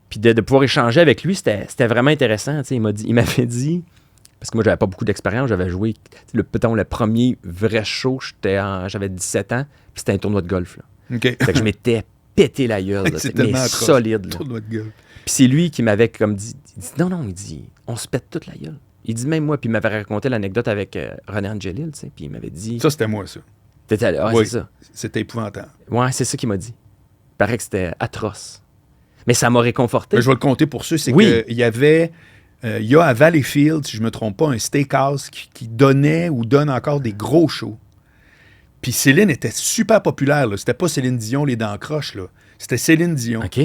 Puis de pouvoir échanger avec lui, c'était vraiment intéressant. Il m'avait dit, parce que moi, j'avais pas beaucoup d'expérience, j'avais joué, le premier vrai show, j'avais 17 ans, puis c'était un tournoi de golf. Là. OK. Fait que je m'étais pété la gueule, là, C'est mais tellement atroce. solide. Là. Tournoi de gueule. Puis c'est lui qui m'avait comme dit, non, il dit, on se pète toute la gueule. Il dit même moi, puis il m'avait raconté l'anecdote avec René Angelil, puis il m'avait dit... Ça, c'était moi, ça. T'étais là, Oui. c'est ça. C'était épouvantable. Ouais, c'est ça qu'il m'a dit. Il paraît que c'était atroce. Mais ça m'a réconforté. Mais je vais le compter pour ceux, c'est Oui. qu'il y avait... il y a à Valleyfield, si je ne me trompe pas, un steakhouse qui donnait ou donne encore des gros shows. Puis Céline était super populaire. Là. C'était pas Céline Dion, les dents croches. Là. C'était Céline Dion. OK.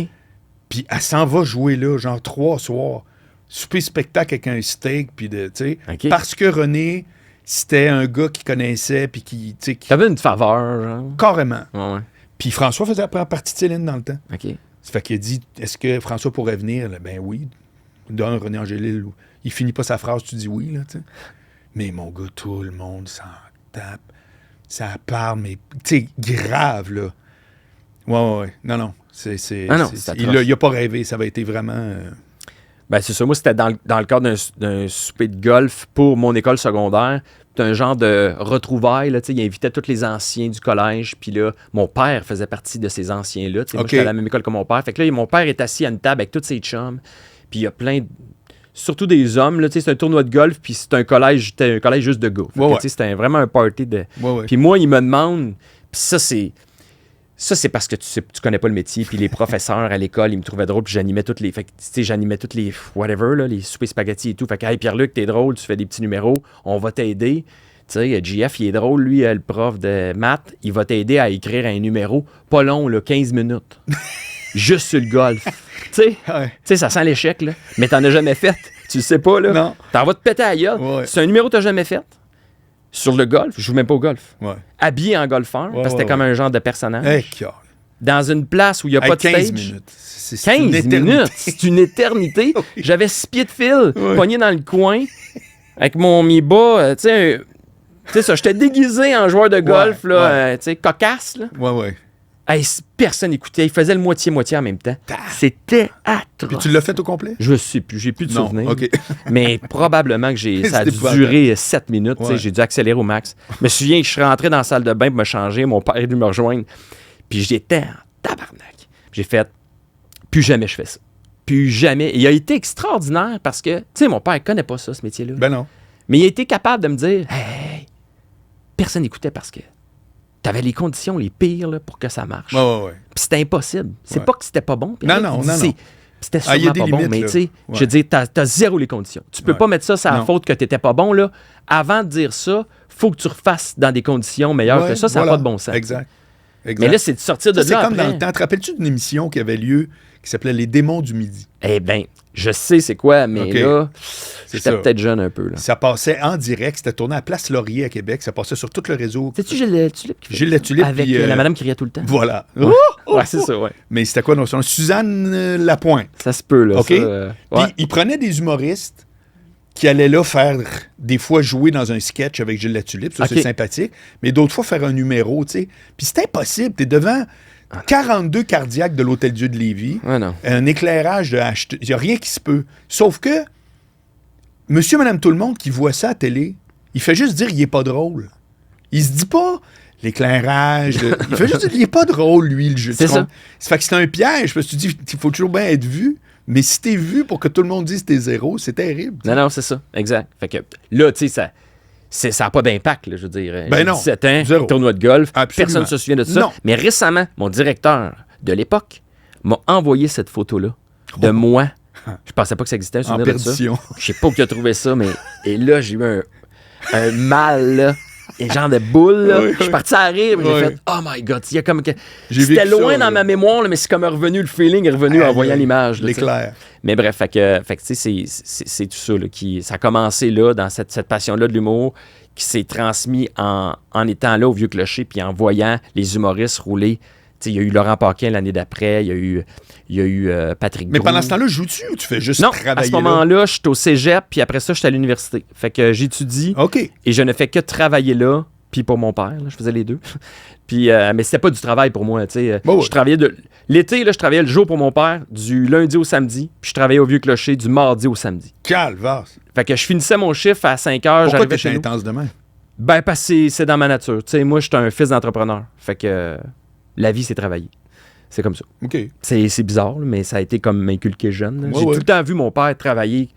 Puis elle s'en va jouer là, genre 3 soirs. Souper spectacle avec un steak, puis tu sais. OK. Parce que René, c'était un gars qui connaissait, puis qui... T'avais une faveur, genre. Carrément. Ouais. Puis François faisait partie de Céline dans le temps. OK. Ça fait qu'il a dit, est-ce que François pourrait venir? Là, ben oui. D'un René Angélil, il finit pas sa phrase, tu dis oui, là, tu sais. Mais mon gars, tout le monde s'en tape. Ça parle, mais, tu sais, grave, là. Ouais. Non. C'est il a pas rêvé. Ça avait été vraiment... Ben, c'est ça. Moi, c'était dans le cadre d'un souper de golf pour mon école secondaire. C'était un genre de retrouvailles. Là, il invitait tous les anciens du collège. Puis là, mon père faisait partie de ces anciens-là. Moi, j'étais à la même école que mon père. Fait que là, mon père est assis à une table avec tous ses chums. Puis il y a plein surtout des hommes. Là, c'est un tournoi de golf. Puis c'était un collège juste de gars. C'était vraiment un party de... Ouais. Puis moi, il me demande... Puis ça, c'est parce que tu connais pas le métier. Puis les professeurs à l'école, ils me trouvaient drôle. Puis j'animais toutes les... Fait que, j'animais toutes les... Whatever, là, les soupers spaghettis et tout. Fait que, hey, Pierre-Luc, t'es drôle. Tu fais des petits numéros. On va t'aider. Tu sais, JF, il est drôle. Lui, le prof de maths, il va t'aider à écrire un numéro. Pas long, là, 15 minutes. Juste sur le golf. Tu sais, ça sent l'échec, là. Mais t'en as jamais fait. Tu le sais pas, là. Non. T'en vas te péter à la gueule. Ouais. C'est un numéro que t'as jamais fait. Sur le golf, je joue même pas au golf. Ouais. Habillé en golfeur, parce que c'était comme un genre de personnage. Hey, Dans une place où il n'y a pas de 15 stage. minutes. C'est 15 une éternité. minutes, c'est une éternité. Oui. J'avais 6 pieds de fil, Oui. pogné dans le coin, avec mes bas, tu sais ça, j'étais déguisé en joueur de golf, là, tu sais, cocasse, là. Ouais. Hey, personne n'écoutait, il faisait le moitié-moitié en même temps. C'était atroce. Puis tu l'as fait au complet? Je sais plus, j'ai plus de Non, souvenirs. OK. Mais probablement que ça a C'est dû épouvantable. durer 7 minutes. Ouais. J'ai dû accélérer au max. Je me souviens que je suis rentré dans la salle de bain pour me changer. Mon père est venu me rejoindre. Puis j'étais en tabarnak. J'ai fait, plus jamais je fais ça. Plus jamais. Et il a été extraordinaire parce que, tu sais, mon père ne connaît pas ça, ce métier-là. Ben non. Mais il a été capable de me dire, hey, personne n'écoutait parce que t'avais les conditions les pires là, pour que ça marche. Ouais. Puis c'était impossible. C'est pas que c'était pas bon. Non. C'était Ah, il y sûrement a des pas bon, limites, mais là. tu sais, je veux dire, t'as zéro les conditions. Tu peux Ouais. pas mettre ça, c'est la Non. faute que t'étais pas bon, là. Avant de dire ça, faut que tu refasses dans des conditions meilleures que ça n'a voilà. pas de bon sens. Exact. Mais là, c'est de sortir de Ça, c'est là comme après. dans le temps. Te rappelles-tu d'une émission qui avait lieu qui s'appelait Les démons du midi? Eh bien, je sais c'est quoi, mais OK. là, C'est j'étais ça. peut-être jeune un peu, là. Ça passait en direct. C'était tourné à Place Laurier à Québec. Ça passait sur tout le réseau. Sais-tu Gilles Latulippe qui fait Gilles ça? Latulippe, Avec puis, la madame qui riait tout le temps. Voilà. Ouais, c'est ça, ouais. Mais c'était quoi son nom? Suzanne Lapointe. Ça se peut, là. OK? Ça, Puis ouais. il prenait des humoristes qui allaient là faire, des fois, jouer dans un sketch avec Gilles Latulippe. Ça, OK. c'est sympathique. Mais d'autres fois, faire un numéro, tu sais. Puis c'est impossible. T'es devant 42 cardiaques de l'Hôtel Dieu de Lévis. Ouais, non. Un éclairage de H. Il n'y a rien qui se peut. Sauf que monsieur, madame, tout le monde qui voit ça à télé, il fait juste dire qu'il n'est pas drôle. Il se dit pas l'éclairage. Il fait juste, il est pas drôle, lui, le jeu. C'est ça. Ça fait que c'est un piège, parce que tu dis, il faut toujours bien être vu. Mais si t'es vu pour que tout le monde dise que t'es zéro, c'est terrible. Non, c'est ça. Exact. Fait que là, tu sais, ça n'a pas d'impact, là, je veux dire. Ben non. 17 ans, Zéro. tournoi de golf, Absolument. personne ne se souvient de ça. Non. Mais récemment, mon directeur de l'époque m'a envoyé cette photo-là de moi. Je pensais pas que ça existait, un En souvenir de ça. perdition. Je sais pas où tu as trouvé ça, mais... Et là, j'ai eu un mal, là. Et genre de boule, là. Oui, Je suis parti à rire, et j'ai oui. fait « Oh my God! » Il y a comme que... J'ai C'était vécu ça, loin dans là. ma mémoire, là, mais c'est comme revenu, le feeling est revenu en voyant l'image. là, tu sais. L'éclair. Mais bref, fait que tu sais, c'est tout ça, là, ça a commencé là, dans cette passion-là de l'humour, qui s'est transmis en étant là au Vieux Clocher, puis en voyant les humoristes rouler. Tu sais, il y a eu Laurent Paquin l'année d'après, il y a eu Patrick Mais Groux. pendant ce temps-là, joues-tu ou tu fais juste Non, travailler à ce là? moment-là, je suis au cégep, puis après ça, je suis à l'université. Fait que j'étudie, OK. et je ne fais que travailler là, puis pour mon père, là, je faisais les deux. Puis, mais c'était pas du travail pour moi, tu sais. Bon, ouais. Je travaillais l'été, là, je travaillais le jour pour mon père, du lundi au samedi, puis je travaillais au Vieux Clocher du mardi au samedi. Calvaire. Fait que je finissais mon chiffre à 5 heures, Pourquoi j'arrivais t'es chez nous. intense demain? Ben, parce que c'est dans ma nature. Tu sais, moi, je suis un fils d'entrepreneur. Fait que la vie, c'est travailler. C'est comme ça. OK. C'est bizarre, là, mais ça a été comme m'inculquer jeune. là. Ouais, J'ai ouais. tout le temps vu mon père travailler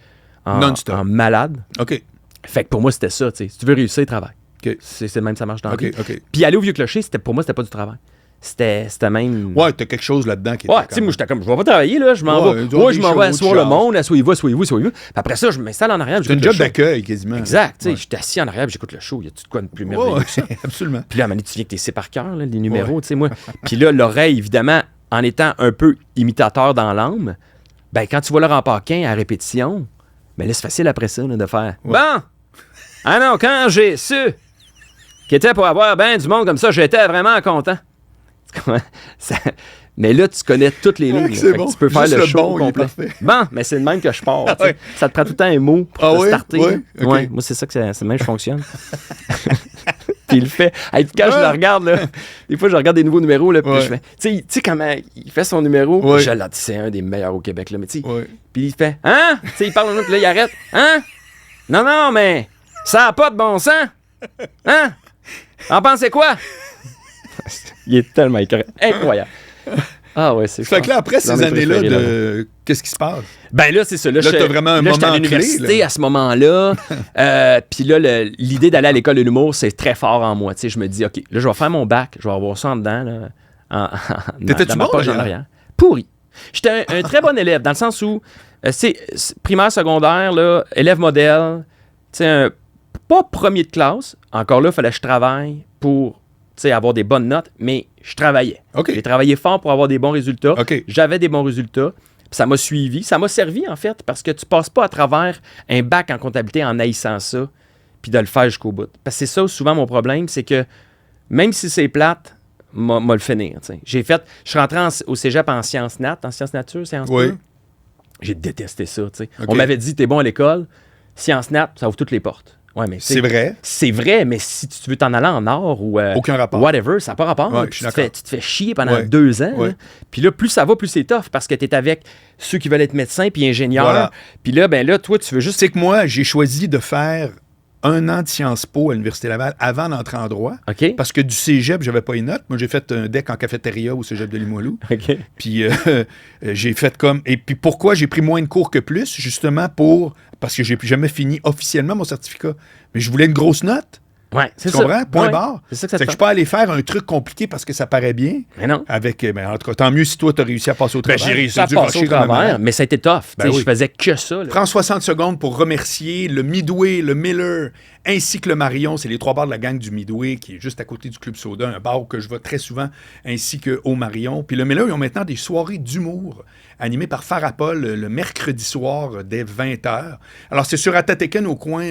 Non-stop. en malade. OK. Fait que pour moi, c'était ça. Tu sais. Si tu veux réussir, travaille. OK. C'est même, ça marche dans la OK. vie. OK. Puis aller au Vieux Clocher, pour moi, c'était pas du travail. C'était même... Ouais, t'as quelque chose là-dedans qui est. Ouais, tu sais, moi, j'étais comme, je vais pas travailler, là, je m'en Ouais, vais. ils ont Ouais, des je m'en shows, vais asseoir tu le changes. monde, assoyez-vous. Puis après ça, je m'installe en arrière. C'est un j'écoute job le show. d'accueil, quasiment. Exact, tu sais, Ouais. j'étais assis en arrière, puis j'écoute le show. Y a-tu de quoi de plus merveilleux Ouais, que ça? absolument. Puis là, à un moment donné, tu viens que t'es sais par cœur, là, les numéros, tu sais, moi. Puis là, l'oreille, évidemment, en étant un peu imitateur dans l'âme, ben quand tu vois Laurent Paquin à répétition, ben là, c'est facile après ça, là, de faire « Ouais. Bon! Ah non, quand j'ai su qu'il était pour avoir ben du monde comme ça, j'étais vraiment content. » Mais là, tu connais toutes les lignes. c'est là. Fait que bon. tu peux faire Juste le le show bon, il est complet. parfait. Bon, mais c'est de même que je pars. tu sais. ouais. Ça te prend tout le temps un mot pour Ah te ouais? starter. Ouais, ok. Ouais, moi, c'est ça que c'est de même que je fonctionne. Puis il le fait. Hey, puis quand je le regarde, là, des fois, je regarde des nouveaux numéros, là, puis Ouais. je fais. Tu sais comment il fait son numéro? Ouais. Je l'ai dit, c'est un des meilleurs au Québec, là. Mais tu sais, Ouais. puis il fait Hein? Tu sais, il parle, puis là, il arrête. Hein? Non, mais ça n'a pas de bon sens. Hein? En pensez quoi? Il est tellement incroyable. Ah ouais, c'est Fait que là, après dans ces mes années-là, préférés, de... qu'est-ce qui se passe? Ben là, c'est ça. Là, Là, t'as vraiment un là, j'étais à moment l'université clé, là. à ce moment-là. Puis là, l'idée d'aller à l'école de l'humour, c'est très fort en moi. Tu sais, je me dis, OK, là, je vais faire mon bac, je vais avoir ça en dedans, là, T'étais-tu dans ma bon, poche en d'ailleurs? arrière. Pourri. J'étais un très bon élève, dans le sens où, c'est primaire, secondaire, là, élève modèle, tu sais, pas premier de classe. Encore là, il fallait que je travaille pour, tu sais, avoir des bonnes notes, mais je travaillais. OK. J'ai travaillé fort pour avoir des bons résultats. OK. J'avais des bons résultats. Puis ça m'a suivi. Ça m'a servi, en fait, parce que tu passes pas à travers un bac en comptabilité en haïssant ça, puis de le faire jusqu'au bout. Parce que c'est ça, souvent, mon problème, c'est que même si c'est plate, m'a le finir. Tu sais. Je suis rentré au cégep en sciences nat, en sciences nature, sciences Oui. pures. J'ai détesté ça. Tu sais. OK. On m'avait dit, t'es bon à l'école, sciences nat, ça ouvre toutes les portes. Ouais, mais tu sais, C'est vrai. c'est vrai, mais si tu veux t'en aller en or ou Aucun rapport. whatever, ça n'a pas rapport. Ouais, Puis je suis tu, d'accord. tu te fais chier pendant Ouais. 2 ans. Ouais. là. Puis là, plus ça va, plus c'est tough parce que tu es avec ceux qui veulent être médecins puis ingénieurs. Voilà. Puis là, ben là, toi, tu veux juste... C'est que moi, j'ai choisi de faire 1 an de Sciences Po à l'Université Laval avant d'entrer en droit. OK. Parce que du cégep, j'avais pas une note. Moi, j'ai fait un deck en cafétéria au cégep de Limoilou. OK. Puis j'ai fait comme... Et puis pourquoi j'ai pris moins de cours que plus? Justement parce que j'ai jamais fini officiellement mon certificat. Mais je voulais une grosse note. Ouais, c'est Tu ça. comprends? Point Ouais. barre. C'est ça que ça Fait te que je fait. peux aller faire un truc compliqué parce que ça paraît bien. Mais non. Avec, ben, en tout cas, tant mieux si toi, tu as réussi à passer au Ben, travers. j'ai réussi Ça à a dû passer au rocher comme un travers, malade. mais ça a été tough. Ben Tu sais, oui. Je faisais que ça. là. Prends 60 secondes pour remercier le Midway, le Miller, ainsi que le Marion. C'est les 3 bars de la gang du Midway, qui est juste à côté du Club Soda, un bar que je vais très souvent, ainsi qu'au Marion. Puis le Miller, ils ont maintenant des soirées d'humour animées par Farapol le mercredi soir dès 20h. Alors, c'est sur Atateken, au coin,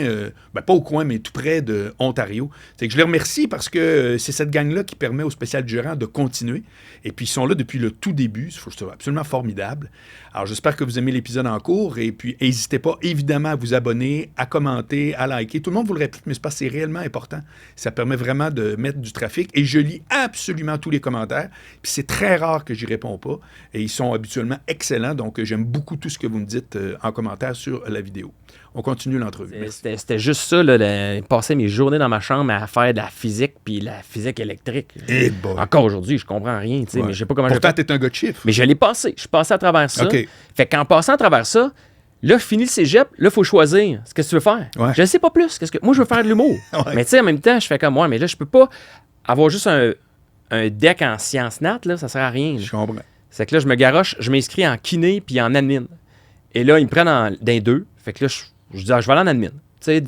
ben pas au coin, mais tout près de Ontario. C'est que je les remercie parce que c'est cette gang-là qui permet au Spécial Durand de continuer. Et puis, ils sont là depuis le tout début. C'est absolument formidable. Alors, j'espère que vous aimez l'épisode en cours. Et puis, n'hésitez pas, évidemment, à vous abonner, à commenter, à liker. Tout le monde vous le répète, mais c'est parce que c'est réellement important. Ça permet vraiment de mettre du trafic. Et je lis absolument tous les commentaires. Puis, c'est très rare que j'y réponds pas. Et ils sont habituellement excellents. Donc, j'aime beaucoup tout ce que vous me dites en commentaire sur la vidéo. On continue l'entrevue. C'était juste ça, là, passer mes journées dans ma chambre à faire de la physique, puis la physique électrique. Encore aujourd'hui, je comprends rien, tu sais, mais je sais pas comment. Pourtant, t'es un gars de chiffres. Mais je l'ai passé. Je suis passé à travers ça. OK. Fait qu'en passant à travers ça, là, je finis le cégep, là, il faut choisir ce que tu veux faire. Ouais. Je ne sais pas plus. Moi, je veux faire de l'humour. Ouais. Mais tu sais, en même temps, je fais comme moi, mais là, je peux pas avoir juste un deck en sciences nat, là, ça sert à rien. Je comprends. C'est que là, je me garoche, je m'inscris en kiné puis en admin. Et là, ils me prennent d'un deux. Fait que là, je dis, je vais aller en admin. Tu sais,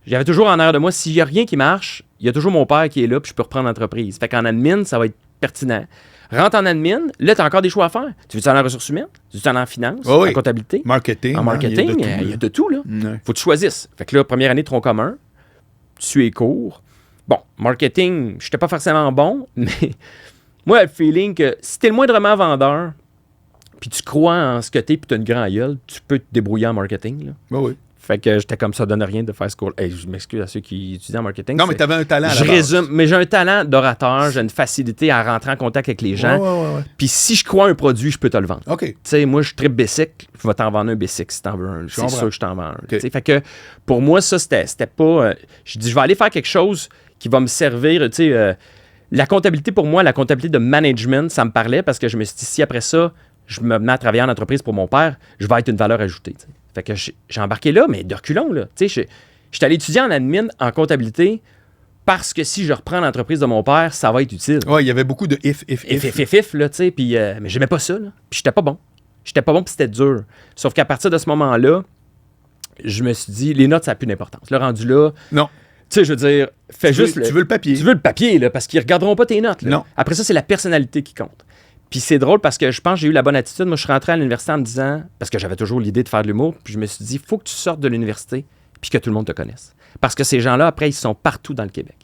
j'avais toujours en arrière de moi, s'il n'y a rien qui marche, il y a toujours mon père qui est là puis je peux reprendre l'entreprise. Fait qu'en admin, ça va être pertinent. Rentre en admin, là, tu as encore des choix à faire. Tu veux-tu aller en ressources humaines? Tu veux-tu aller en finance? En comptabilité? Marketing. En marketing, il y a de tout, là. Faut que tu choisisses. Fait que là, première année, tronc commun, tu suis les cours. Bon, marketing, je n'étais pas forcément bon, mais moi, le feeling que si tu es le moindrement vendeur, puis tu crois en ce que tu es, puis tu as une grande gueule, tu peux te débrouiller en marketing, là. Oui. Fait que j'étais comme ça, donne rien de faire ce cours. Hey, je m'excuse à ceux qui étudient en marketing. Non, mais tu avais un talent à la Je base. résume, mais j'ai un talent d'orateur, j'ai une facilité à rentrer en contact avec les gens. Ouais. Puis si je crois un produit, je peux te le vendre. OK. Tu sais, moi, je tripe bicycle, je vais t'en vendre un bicycle si t'en veux un. C'est sûr que je t'en vends un. Okay. Fait que pour moi, ça, c'était pas... je dis, je vais aller faire quelque chose qui va me servir, tu sais... la comptabilité, pour moi, la comptabilité de management, ça me parlait parce que je me suis dit, si après ça, je me mets à travailler en entreprise pour mon père, je vais être une valeur ajoutée. T'sais. Fait que j'ai embarqué là, mais de reculons, là. Tu sais, je suis allé étudier en admin, en comptabilité, parce que si je reprends l'entreprise de mon père, ça va être utile. Ouais, il y avait beaucoup de if, là, tu sais, puis mais j'aimais pas ça, là. Puis j'étais pas bon. J'étais pas bon, puis c'était dur. Sauf qu'à partir de ce moment-là, je me suis dit, les notes, ça n'a plus d'importance. Le rendu là... Non. Tu sais, je veux dire, fais juste... Tu veux le papier. Tu veux le papier, là, parce qu'ils regarderont pas tes notes, là. Non. Après ça, c'est la personnalité qui compte. Puis c'est drôle parce que je pense que j'ai eu la bonne attitude. Moi, je suis rentré à l'université en me disant, parce que j'avais toujours l'idée de faire de l'humour, puis je me suis dit, il faut que tu sortes de l'université puis que tout le monde te connaisse. Parce que ces gens-là, après, ils sont partout dans le Québec.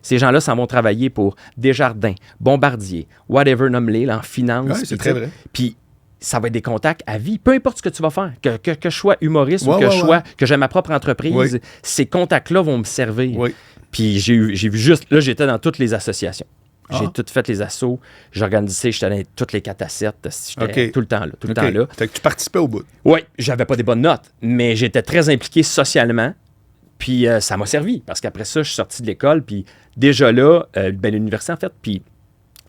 Ces gens-là s'en vont travailler pour Desjardins, Bombardier, whatever, nomme-les, là, en finance. Oui, c'est très vrai. Puis ça va être des contacts à vie. Peu importe ce que tu vas faire, que je sois humoriste ou que j'ai ma propre entreprise, ces contacts-là vont me servir. Oui. Puis j'ai vu juste... Là, j'étais dans toutes les associations. J'ai tout fait les assos. J'organisais, j'étais dans toutes les 4 à 7. J'étais tout le temps là. Tout le temps là. Fait que tu participais au bout. Oui, j'avais pas des bonnes notes, mais j'étais très impliqué socialement. Puis ça m'a servi. Parce qu'après ça, je suis sorti de l'école. Puis déjà là, l'université, en fait, puis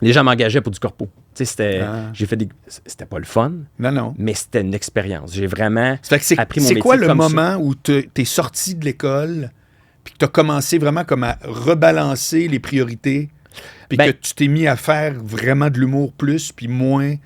les gens m'engageaient pour du corpo. Tu sais, j'ai fait des... C'était pas le fun. Non. Mais c'était une expérience. J'ai vraiment appris mon métier. C'est quoi le comme moment où tu es sorti de l'école puis que tu as commencé vraiment comme à rebalancer les priorités puis que tu t'es mis à faire vraiment de l'humour plus puis moins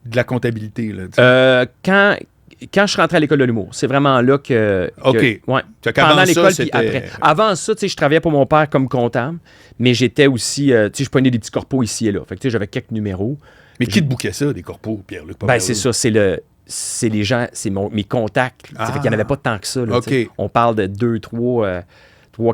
de la comptabilité? Là, quand je suis rentré à l'école de l'humour, c'est vraiment là que... OK. Ouais. Pendant l'école, ça, puis après. Avant ça, tu sais, je travaillais pour mon père comme comptable, mais j'étais aussi... tu sais, je prenais des petits corpos ici et là. Fait que tu sais, j'avais quelques numéros. Mais qui te bouquait ça, des corpos, Pierre-Luc? Ben, c'est ça, c'est les gens, c'est mes contacts. Fait qu'il n'y en avait pas tant que ça. Là, OK. On parle de 2, 3,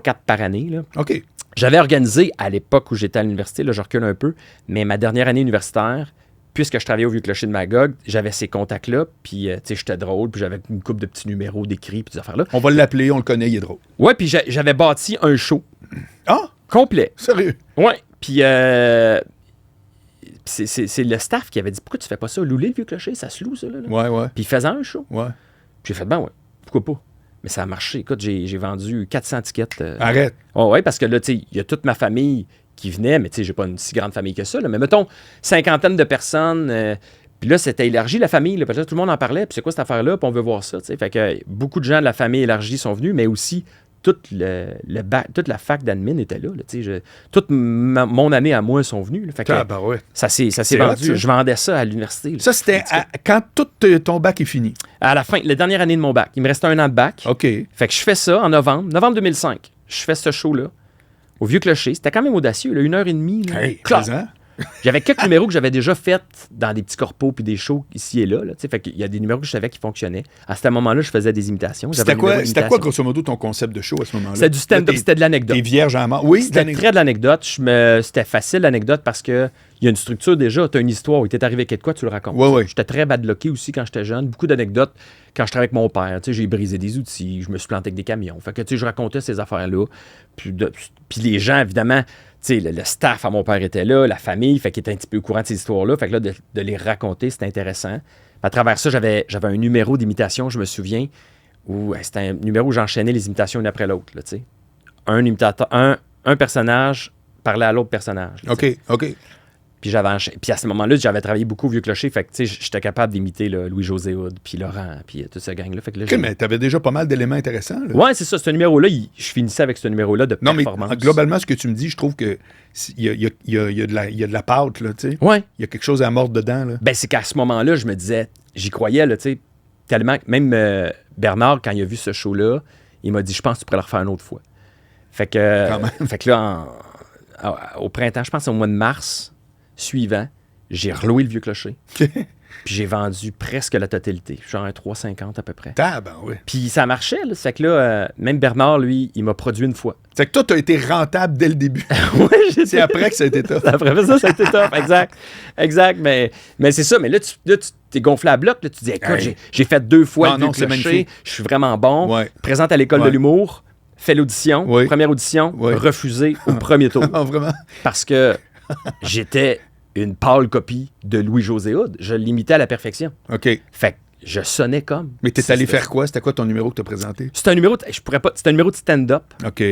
4 par année. Là. OK. J'avais organisé, à l'époque où j'étais à l'université, là, je recule un peu, mais ma dernière année universitaire, puisque je travaillais au Vieux-Clocher de Magog, j'avais ces contacts-là, puis tu sais, j'étais drôle, puis j'avais une couple de petits numéros d'écrits, puis des affaires-là. On va l'appeler, on le connaît, il est drôle. Ouais, puis j'avais bâti un show. Ah! Complet. Sérieux? Ouais, puis c'est le staff qui avait dit, pourquoi tu fais pas ça? Louler le Vieux-Clocher, ça se loue, ça, là. Ouais. Puis il faisait un show. Ouais. Puis j'ai fait, ben ouais, pourquoi pas? Mais ça a marché. Écoute, j'ai vendu 400 tickets. Arrête. Oui, parce que là, tu sais, il y a toute ma famille qui venait, mais tu sais, j'ai pas une si grande famille que ça, là, mais mettons, 50 de personnes. Puis là, c'était élargi, la famille. Là, peut-être tout le monde en parlait. Puis c'est quoi cette affaire-là? Puis on veut voir ça. Fait que beaucoup de gens de la famille élargie sont venus, mais aussi toute la fac d'admin était là. Toute mon année à moi sont venus. Là, fait que, ça s'est vendu. Ça. Je vendais ça à l'université. Là. Ça, c'était quand tout ton bac est fini. À la fin, la dernière année de mon bac. Il me restait 1 an de bac. OK. Fait que je fais ça en novembre 2005. Je fais ce show-là au Vieux-Clocher. C'était quand même audacieux, là, 1h30. Là. Hey, j'avais quelques numéros que j'avais déjà faits dans des petits corpos puis des shows ici et là. Fait qu'il y a des numéros que je savais qui fonctionnaient. À ce moment-là, je faisais des imitations. C'était quoi, grosso modo, ton concept de show à ce moment-là? C'était du stand-up, c'était de l'anecdote. T'es vierge en mort. Oui, c'était très de l'anecdote. C'était facile, l'anecdote, parce que il y a une structure déjà. Tu as une histoire. Il t'est arrivé quelque quoi, tu le racontes. Ouais. J'étais très badlocké aussi quand j'étais jeune. Beaucoup d'anecdotes. Quand je travaillais avec mon père, j'ai brisé des outils, je me suis planté avec des camions. Fait que je racontais ces affaires-là. Puis les gens, évidemment, le staff à mon père était là, la famille, fait qu'il était un petit peu au courant de ces histoires-là. Fait que là, de les raconter, c'était intéressant. À travers ça, j'avais un numéro d'imitation, je me souviens, où c'était un numéro où j'enchaînais les imitations une après l'autre, là, tu sais. Un personnage parlait à l'autre personnage. Là, OK. Puis à ce moment-là, j'avais travaillé beaucoup au Vieux Clocher, fait que tu sais, j'étais capable d'imiter là, Louis-José Hood, puis Laurent, puis toute cette gang-là. Fait que là, OK, mais t'avais déjà pas mal d'éléments intéressants. Là. Ouais, c'est ça. Ce numéro-là, je finissais avec ce numéro-là de performance. Mais globalement, ce que tu me dis, je trouve que il y a de la pâte, là, tu sais. Ouais. Il y a quelque chose à mordre dedans, là. Ben, c'est qu'à ce moment-là, je me disais, j'y croyais, là, tu sais, tellement que même Bernard, quand il a vu ce show-là, il m'a dit, je pense que tu pourrais le refaire une autre fois. Fait que, là, au printemps, je pense au mois de mars suivant, j'ai reloué le Vieux Clocher. Puis j'ai vendu presque la totalité, genre un 3,50 à peu près. Oui. Puis ça marchait, là. Fait que là, même Bernard, lui, il m'a produit une fois. C'est que toi, t'as été rentable dès le début. Oui, c'est après que ça a été top. Après ça a été top, exact. Mais c'est ça, mais là, tu t'es gonflé à bloc, là, tu dis, écoute, j'ai fait 2 fois le Vieux Clocher, je suis vraiment bon, présente à l'école de l'humour, fais l'audition, première audition, refusé au premier tour. Vraiment? Parce que j'étais une pâle copie de Louis-José Hood. Je l'imitais à la perfection. OK. Fait que je sonnais comme. Mais t'es allé faire quoi? C'était quoi ton numéro que t'as présenté? C'est un numéro de stand-up. OK.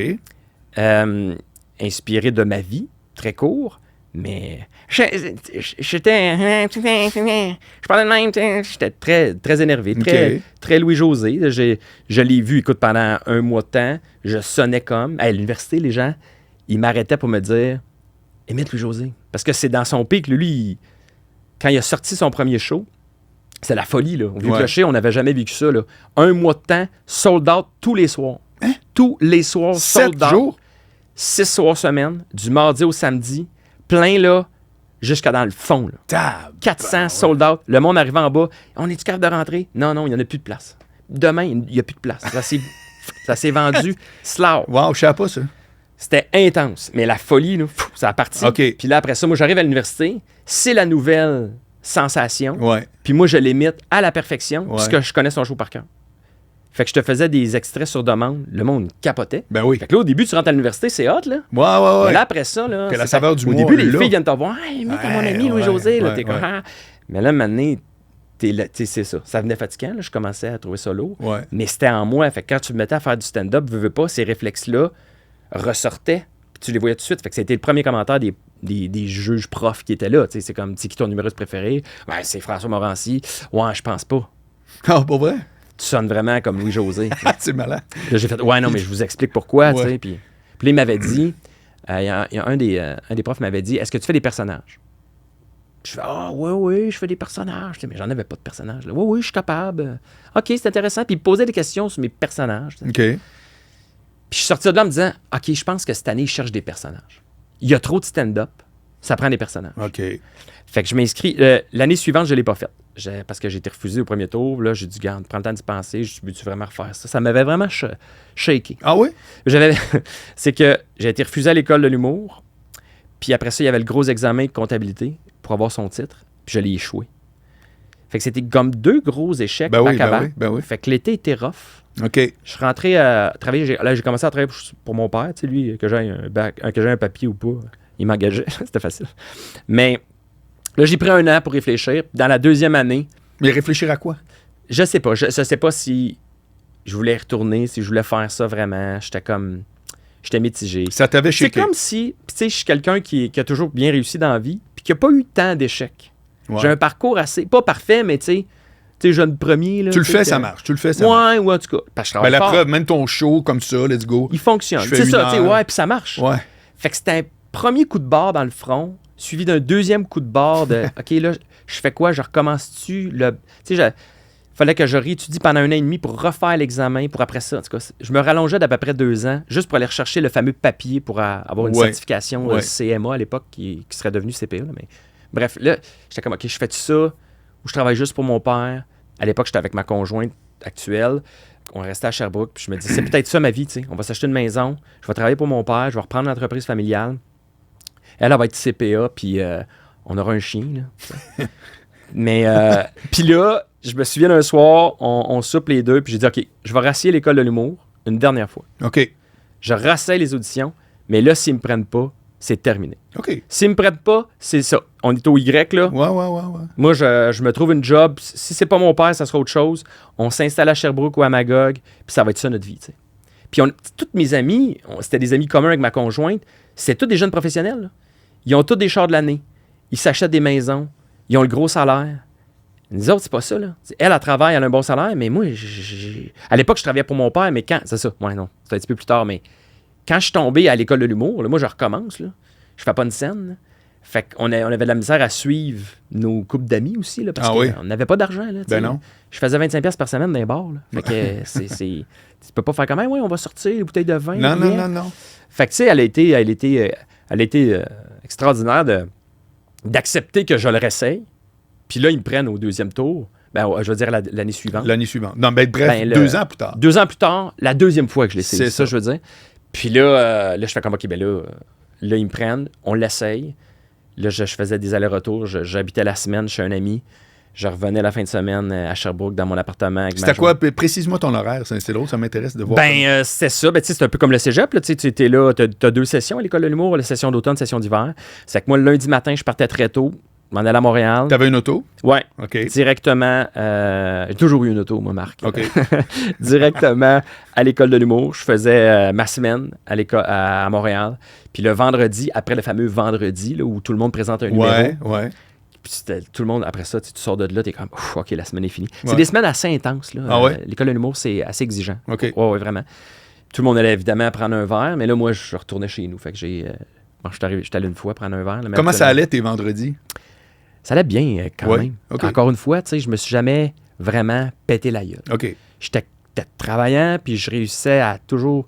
Inspiré de ma vie, très court, mais j'étais... Je parlais de même, j'étais très, très énervé, très Louis-José. Je l'ai vu, écoute, pendant 1 mois de temps, je sonnais comme... À l'université, les gens, ils m'arrêtaient pour me dire... Imite Louis-José. Parce que c'est dans son pic, lui, quand il a sorti son premier show, c'est la folie, là. Au Vieux Clocher, on n'avait jamais vécu ça, là. 1 mois de temps, sold out tous les soirs. Hein? Tous les soirs, sold out. 7 jours? 6 soirs semaine, du mardi au samedi, plein, là, jusqu'à dans le fond, là. 400 sold out. Le monde arrivait en bas. On est-tu capable de rentrer? Non, il n'y en a plus de place. Demain, il n'y a plus de place. Ça s'est vendu. Slow. Wow, je savais pas ça. C'était intense. Mais la folie, là, ça a parti. Okay. Puis là, après ça, moi, j'arrive à l'université. C'est la nouvelle sensation. Ouais. Puis moi, je l'imite à la perfection puisque je connais son show par cœur. Fait que je te faisais des extraits sur demande. Le monde capotait. Ben oui. Fait que là, au début, tu rentres à l'université, c'est hot, là. Ouais. Mais là, après ça, là... Que la saveur du au mois, début, les là. filles viennent te voir. « Hey, imite à mon ami Louis-José. » Là, t'es comme... Ah. Mais là, maintenant, c'est ça. Ça venait fatigant, là. Je commençais à trouver ça lourd. Ouais. Mais c'était en moi. Fait que quand tu me mettais à faire du stand-up, veux pas, ces réflexes-là ressortaient. Puis tu les voyais tout de suite. Fait que c'était le premier commentaire des juges profs qui étaient là. T'sais, c'est comme, c'est qui ton humoriste préféré? Ben, c'est François Morancy. Ouais, je pense pas. Ah, pas vrai? Tu sonnes vraiment comme Louis-José. C'est malin. Là, j'ai fait, ouais, non, mais je vous explique pourquoi. Puis là, il m'avait dit, il y a un des profs m'avait dit, est-ce que tu fais des personnages? Je fais, oui, je fais des personnages. Mais j'en avais pas de personnages. Oui, je suis capable. OK, c'est intéressant. Puis il me posait des questions sur mes personnages. OK. Puis je suis sorti de là en me disant, OK, je pense que cette année, je cherche des personnages. Il y a trop de stand-up, ça prend des personnages. OK. Fait que je m'inscris. L'année suivante, je ne l'ai pas faite. Parce que j'ai été refusé au premier tour. Là, j'ai dit, garde, prends le temps d'y penser. Je veux-tu vraiment refaire ça? Ça m'avait vraiment shaké. Ah oui? C'est que j'ai été refusé à l'école de l'humour. Puis après ça, il y avait le gros examen de comptabilité pour avoir son titre. Puis je l'ai échoué. Fait que c'était comme 2 gros échecs back-à-back. Ben oui. Fait que l'été était rough. OK. Je suis rentré à travailler. Là, j'ai commencé à travailler pour mon père. Tu sais, lui, que j'ai un papier ou pas, il m'engageait. C'était facile. Mais là, j'ai pris 1 an pour réfléchir. Dans la 2e année... Mais réfléchir à quoi? Je sais pas. Je sais pas si je voulais retourner, si je voulais faire ça vraiment. J'étais mitigé. Ça t'avait shaké. C'est comme si... Tu sais, je suis quelqu'un qui a toujours bien réussi dans la vie puis qui n'a pas eu tant d'échecs. Ouais. J'ai un parcours assez... Pas parfait, mais tu sais, jeune premier. Là, tu le fais, ça marche. Tu le fais, ça marche. Ouais, ou en tout cas. Parce que je travaille la fort. preuve, même ton show comme ça, let's go. Il fonctionne. C'est ça, tu sais, ouais, puis ça marche. Ouais. Fait que c'était un premier coup de barre dans le front, suivi d'un 2e coup de barre de OK, là, je fais quoi? Je recommence-tu? Tu sais, fallait que je réétudie pendant 1 an et demi pour refaire l'examen, pour après ça. En tout cas, je me rallongeais d'à peu près 2 ans, juste pour aller rechercher le fameux papier pour avoir une certification CMA à l'époque, qui serait devenu CPA. Là, mais... Bref, là, j'étais comme OK, je fais-tu ça? Ou je travaille juste pour mon père? À l'époque, j'étais avec ma conjointe actuelle. On restait à Sherbrooke. Puis je me dis, c'est peut-être ça ma vie, tu sais. On va s'acheter une maison. Je vais travailler pour mon père. Je vais reprendre l'entreprise familiale. Elle va être CPA. Puis on aura un chien, là. Mais, puis là, je me souviens d'un soir, on soupe les deux. Puis j'ai dit, OK, je vais rassier l'école de l'humour une dernière fois. OK. Je rassais les auditions. Mais là, s'ils me prennent pas, c'est terminé. OK. S'ils me prêtent pas, c'est ça. On est au Y, là. Ouais. Moi, je me trouve une job. Si c'est pas mon père, ça sera autre chose. On s'installe à Sherbrooke ou à Magog, puis ça va être ça notre vie, tu sais. Puis toutes mes amis, c'était des amis communs avec ma conjointe, c'est tous des jeunes professionnels, là. Ils ont tous des chars de l'année. Ils s'achètent des maisons. Ils ont le gros salaire. Nous autres, c'est pas ça, là. Elle travaille, elle a un bon salaire, mais moi, à l'époque, je travaillais pour mon père, mais quand... C'est ça. Ouais, non. C'est un petit peu plus tard, mais quand je suis tombé à l'école de l'humour, là, moi, je recommence, là. Je fais pas une scène, là. Fait qu'on avait de la misère à suivre nos couples d'amis aussi, là, parce qu'on n'avait pas d'argent, là. Ben non. Je faisais 25$ par semaine dans les bars, là. Fait que tu peux pas faire quand même, oui, on va sortir les bouteilles de vin. Non. Fait que, tu sais, elle a été extraordinaire d'accepter que je le réessaye. Puis là, ils me prennent au deuxième tour. Ben, je veux dire l'année suivante. L'année suivante. Non, ben bref, 2 ans plus tard. 2 ans plus tard, la deuxième fois que je l'essaye. C'est ça, je veux dire. Puis là, je fais comme, OK, ben là, ils me prennent, on l'essaye. Là, je faisais des allers-retours. J'habitais la semaine chez un ami. Je revenais la fin de semaine à Sherbrooke dans mon appartement avec C'était quoi? Précise-moi ton horaire. C'est drôle, ça m'intéresse de voir. Ben, c'était ça. Ben, c'est un peu comme le cégep. Là, tu étais là, t'as 2 sessions à l'école de l'humour, la session d'automne, session d'hiver. C'est que moi, le lundi matin, je partais très tôt. Je m'en allais à Montréal. T'avais une auto? Ouais. OK. Directement. J'ai toujours eu une auto, moi, Marc. OK. Directement à l'école de l'humour. Je faisais ma semaine à Montréal. Puis le vendredi, après le fameux vendredi, là, où tout le monde présente un numéro. Ouais. Puis tout le monde, après ça, tu sors de là, t'es comme, OK, la semaine est finie. Ouais. C'est des semaines assez intenses. Là. Ah ouais? L'école de l'humour, c'est assez exigeant. OK. Ouais, vraiment. Tout le monde allait évidemment prendre un verre, mais là, moi, je retournais chez nous. Fait que je suis allé une fois prendre un verre. Comment ça allait tes vendredis? Ça allait bien, quand même. Okay. Encore une fois, tu sais, je me suis jamais vraiment pété la gueule. OK. J'étais travaillant, puis je réussissais à toujours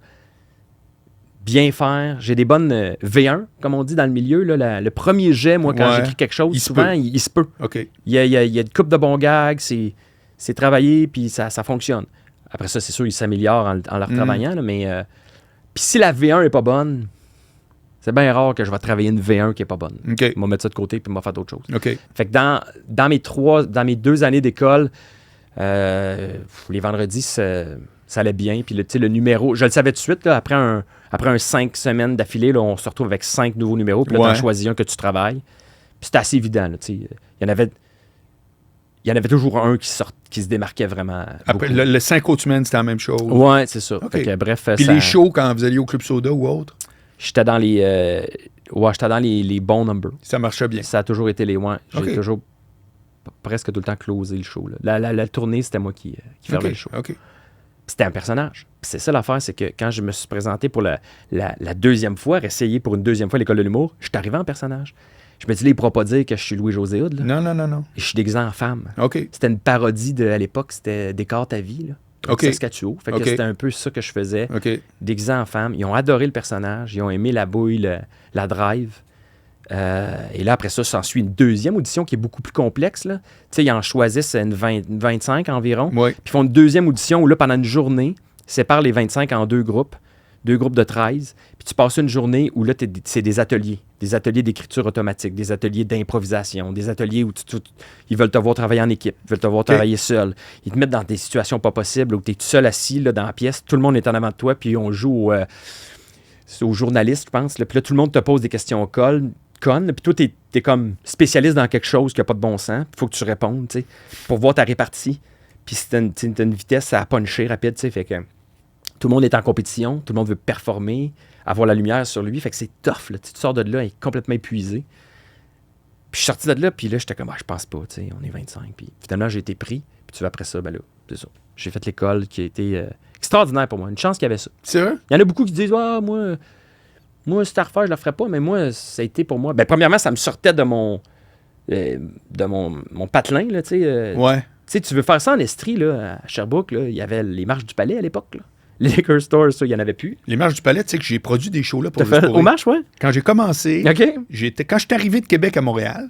bien faire. J'ai des bonnes V1, comme on dit dans le milieu. Là, le premier jet, moi, quand j'écris quelque chose, souvent, il se peut. OK. Il y a une couple de bons gags, c'est travaillé, puis ça fonctionne. Après ça, c'est sûr, il s'améliore en le retravaillant, là, mais... puis si la V1 est pas bonne, c'est bien rare que je vais travailler une V1 qui est pas bonne. OK. Je vais mettre ça de côté, puis je vais faire d'autres choses. OK. Fait que dans mes 2 années d'école, les vendredis, ça allait bien. Puis le numéro, je le savais tout de suite, là, après un 5 semaines d'affilée, là, on se retrouve avec 5 nouveaux numéros. Puis là, t'en choisis un que tu travailles. Puis c'était assez évident. Il y en avait toujours un qui se démarquait vraiment. Après, le 5 autres semaines, c'était la même chose. Ouais, c'est ça. Okay. Fait que, bref, puis les shows, quand vous alliez au Club Soda ou autre? J'étais dans les bons numbers. Ça marchait bien. Ça a toujours été les moins. J'ai toujours presque tout le temps closé le show. Là. La tournée, c'était moi qui fermais le show. OK. C'était un personnage. Puis c'est ça l'affaire, c'est que quand je me suis présenté pour la deuxième fois, réessayer pour une deuxième fois l'école de l'humour, je suis arrivé en personnage. Je me dis, là, il ne pourra pas dire que je suis Louis-José Hood. Là. Non. Je suis déguisé en femme. OK. C'était une parodie à l'époque, c'était Décore ta vie. Là. OK. Saskatchewan. Fait que c'était un peu ça que je faisais. OK. Déguisé en femme. Ils ont adoré le personnage. Ils ont aimé la bouille, la drive. Et là, après ça, s'ensuit une deuxième audition qui est beaucoup plus complexe. Là. Tu sais, ils en choisissent une 25 environ. Oui. Puis ils font une deuxième audition où, là, pendant une journée, ils séparent les 25 en 2 groupes. 2 groupes de 13. Puis tu passes une journée où là, c'est des ateliers. Des ateliers d'écriture automatique, des ateliers d'improvisation, des ateliers où ils veulent te voir travailler en équipe, ils veulent te voir travailler seul. Ils te mettent dans des situations pas possibles où tu es tout seul assis là, dans la pièce, tout le monde est en avant de toi, puis on joue aux journalistes, je pense. Là. Puis là, tout le monde te pose des questions connes, puis toi, tu es comme spécialiste dans quelque chose qui n'a pas de bon sens. Il faut que tu répondes, tu sais, pour voir ta répartie. Puis c'est une vitesse à puncher rapide, tu sais, fait que tout le monde est en compétition, tout le monde veut performer, avoir la lumière sur lui, fait que c'est tough, là. Tu sors de là, il est complètement épuisé. Puis je suis sorti de là, puis là, j'étais comme, je pense pas, tu sais, on est 25. Puis finalement, j'ai été pris, puis tu vois, après ça, ben là, c'est ça. J'ai fait l'école qui a été extraordinaire pour moi, une chance qu'il y avait ça. C'est vrai? Il y en a beaucoup qui disent, moi, c'est à refaire, je le ferais pas, mais moi, ça a été pour moi. Ben, premièrement, ça me sortait de mon patelin, là, tu sais. Ouais. Tu sais, tu veux faire ça en Estrie, là, à Sherbrooke, là, il y avait les marches du Palais à l'époque, là. Les liquor stores, ça, il n'y en avait plus. Les marches du Palais, tu sais que j'ai produit des shows là pour Aux marches, ouais? Quand j'ai commencé, OK. Quand je suis arrivé de Québec à Montréal,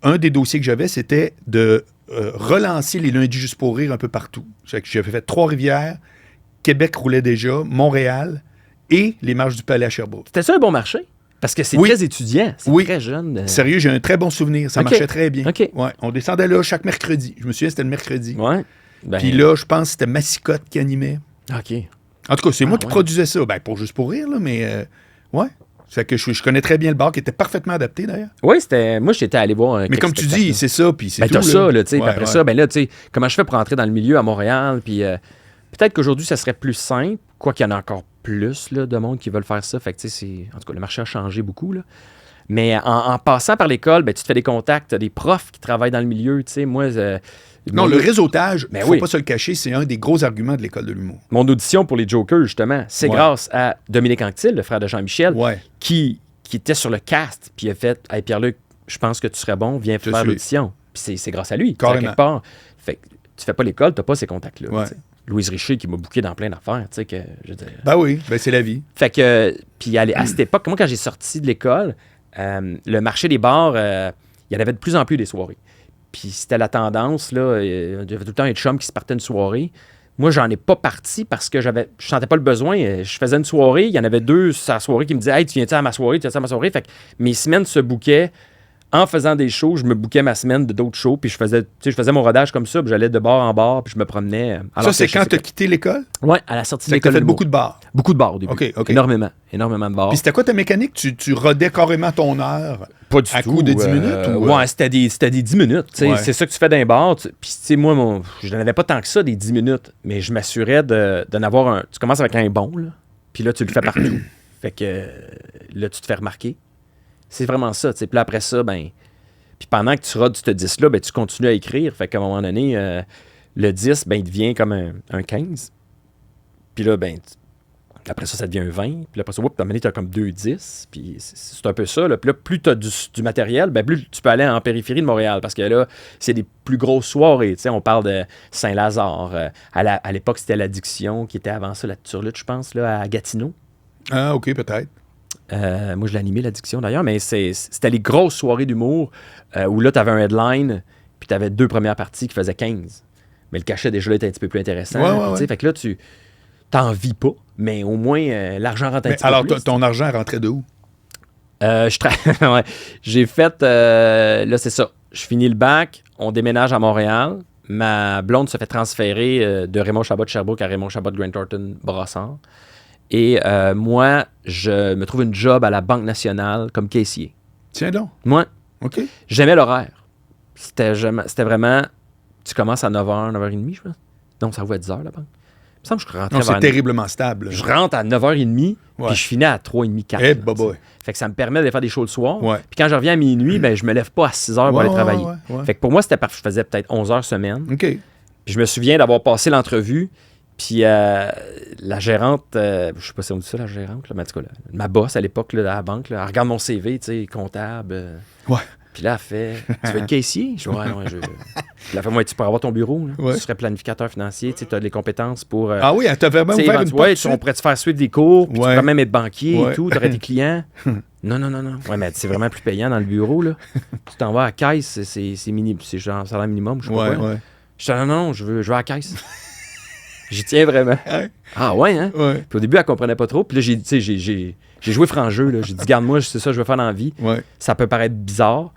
un des dossiers que j'avais, c'était de relancer les lundis juste pour rire un peu partout. J'avais fait Trois-Rivières, Québec roulait déjà, Montréal et les marches du Palais à Sherbrooke. C'était ça un bon marché? Parce que c'est très étudiant, c'est très jeune. Sérieux, j'ai un très bon souvenir. Ça marchait très bien. OK. Ouais, on descendait là chaque mercredi. Je me souviens, c'était le mercredi. Ouais. Puis là, je pense que c'était Massicotte qui animait. OK. En tout cas, c'est moi qui produisais ça. Ben, pour juste pour rire, là, mais ouais. Ça fait que je connais très bien le bar, qui était parfaitement adapté, d'ailleurs. Oui, moi, j'étais allé voir. Mais comme tu dis, c'est ça, puis c'est tout. T'as ça, là, tu sais. Ouais, Après ça, ben là, tu sais, comment je fais pour entrer dans le milieu à Montréal? Puis peut-être qu'aujourd'hui, ça serait plus simple, quoi qu'il y en a encore plus là, de monde qui veulent faire ça. Fait que, tu sais, en tout cas, le marché a changé beaucoup, là. Mais en passant par l'école, ben, tu te fais des contacts, des profs qui travaillent dans le milieu, tu sais. Moi, non, le réseautage, il ne faut oui. pas se le cacher, c'est un des gros arguments de l'école de l'humour. Mon audition pour les Jokers, justement, c'est grâce à Dominique Anctil, le frère de Jean-Michel, qui était sur le cast, puis il a fait « Hey, Pierre-Luc, je pense que tu serais bon, viens faire l'audition. » Puis c'est grâce à lui. Carrément. Quelque part. Fait que tu fais pas l'école, tu n'as pas ces contacts-là. Ouais. Louise Richer qui m'a booké dans plein d'affaires, tu sais, que je veux dire. Ben oui, ben c'est la vie. Fait que, puis à cette époque, moi, quand j'ai sorti de l'école, le marché des bars, il y en avait de plus en plus des soirées. Puis c'était la tendance, là, il y avait tout le temps un chum qui se partait une soirée. Moi, j'en ai pas parti parce que je sentais pas le besoin. Je faisais une soirée, il y en avait deux sur la soirée qui me disaient « Hey, tu viens-tu à ma soirée? Tu viens-tu à ma soirée? » Fait que mes semaines se bookaient. En faisant des shows, je me bookais ma semaine de d'autres shows, puis je faisais mon rodage comme ça, puis j'allais de bar en bar, puis je me promenais. Ça, c'est quand tu as quitté l'école? Oui, à la sortie de l'école. Tu as fait de beaucoup de bars? Beaucoup de bars au début. OK. Énormément de bars. Puis c'était quoi ta mécanique? Tu rodais carrément ton heure? Pas du tout. À coup de 10 minutes? Ouais, c'était des 10 minutes. Ouais. C'est ça que tu fais dans un bar. Puis, tu sais, moi, je n'en avais pas tant que ça, des 10 minutes, mais je m'assurais d'en avoir un. Tu commences avec un bon, là, puis là, tu le fais partout. Fait que là, tu te fais remarquer. C'est vraiment ça. Puis là, après ça, ben. Puis pendant que tu rodes ce 10-là, ben, tu continues à écrire. Fait qu'à un moment donné, le 10, ben, il devient comme un 15. Puis là, ben, après ça devient un 20. Puis après ça, à un moment donné, tu as comme 2 10. Puis c'est un peu ça. Là. Puis là, plus tu as du matériel, ben, plus tu peux aller en périphérie de Montréal. Parce que là, c'est des plus grosses soirées. T'sais, on parle de Saint-Lazare. À l'époque, c'était l'Addiction qui était avant ça, la Turlutte, je pense, là, à Gatineau. Ah, OK, peut-être. Moi, je l'ai animé, l'Addiction, d'ailleurs, mais c'était les grosses soirées d'humour où là, tu avais un headline, puis tu avais 2 premières parties qui faisaient 15. Mais le cachet, déjà, là, était un petit peu plus intéressant. Ouais. Fait que là, tu t'en vis pas, mais au moins, l'argent rentre un petit peu plus. Alors, ton argent rentrait de où? Ouais. J'ai fait... là, c'est ça. Je finis le bac, on déménage à Montréal. Ma blonde se fait transférer de Raymond Chabot de Sherbrooke à Raymond Chabot de Grant Thornton Brassard. Et moi, je me trouve une job à la Banque nationale comme caissier. Tiens donc. Moi, OK. J'aimais l'horaire. C'était vraiment... Tu commences à 9h, 9h30, je pense. Donc, ça va être 10h, la banque. Il me semble que je rentrais c'est terriblement stable. Je rentre à 9h30, puis je finis à 3h30, 4h. Eh, boy. Fait que ça me permet de faire des shows le soir. Ouais. Puis quand je reviens à minuit, ben, je me lève pas à 6h pour aller travailler. Ouais. Fait que pour moi, c'était parfait. Je faisais peut-être 11h semaine. OK. Puis je me souviens d'avoir passé l'entrevue. Puis la gérante, je sais pas si on dit ça, la gérante, là, mais en tout cas, ma boss à l'époque là, à la banque, là, elle regarde mon CV, tu sais, comptable. Ouais. Puis là, elle fait Tu veux être caissier? Je dis ouais, je. Puis elle fait moi, tu peux avoir ton bureau. Là. Tu serais planificateur financier, tu as les compétences pour. Ah oui, elle t'a vraiment ouvert une porte. On pourrait te faire suivre des cours, puis tu pourrais même être banquier et tout, tu aurais des clients. Non. Ouais, mais c'est vraiment plus payant dans le bureau. Là. Tu t'en vas à la caisse, c'est genre salaire minimum, je sais pas quoi. Ouais. Je dis non, je veux à la caisse. J'y tiens vraiment. Ah ouais, hein? Ouais. Puis au début, elle comprenait pas trop. Puis là, j'ai joué franc jeu. Là. J'ai dit, garde-moi, c'est ça que je veux faire dans la vie. Ouais. Ça peut paraître bizarre,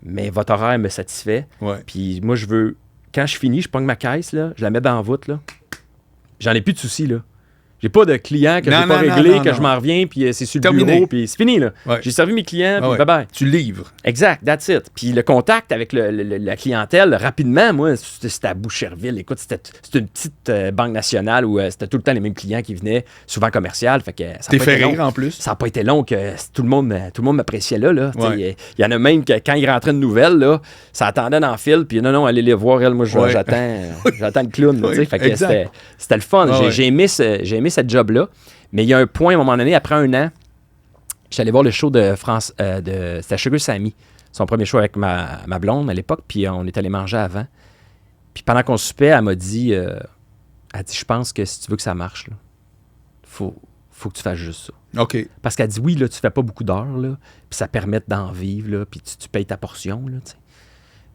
mais votre horaire me satisfait. Ouais. Puis moi, je veux... Quand je finis, je pogne ma caisse, là, je la mets dans la voûte, là. J'en ai plus de soucis, là. J'ai pas de clients que j'ai pas réglé, que je m'en reviens, puis c'est sur le bureau, puis c'est fini, là. Ouais. J'ai servi mes clients, puis bye-bye. Tu livres. Exact, that's it. Puis le contact avec la clientèle, rapidement, moi, c'était à Boucherville. Écoute, c'était une petite banque nationale où c'était tout le temps les mêmes clients qui venaient, souvent commercial. Fait que ça t'es fait rire, en plus. Ça n'a pas été long que tout le monde m'appréciait là. Ouais. Il y en a même que quand il rentrait une nouvelle, là, ça attendait dans le fil, puis non, allez les voir, elle, moi, j'attends le clown. Fait que c'était le fun. J'ai aimé cette job-là. Mais il y a un point, à un moment donné, après 1 an, j'allais voir le show de France, c'était Sugar Sammy, son premier show avec ma blonde à l'époque, puis on est allé manger avant. Puis pendant qu'on soupait, elle m'a dit, je pense que si tu veux que ça marche, là, faut que tu fasses juste ça. OK. Parce qu'elle dit, oui, là, tu fais pas beaucoup d'heures, là, puis ça permet d'en vivre, là, puis tu payes ta portion, là, tu sais.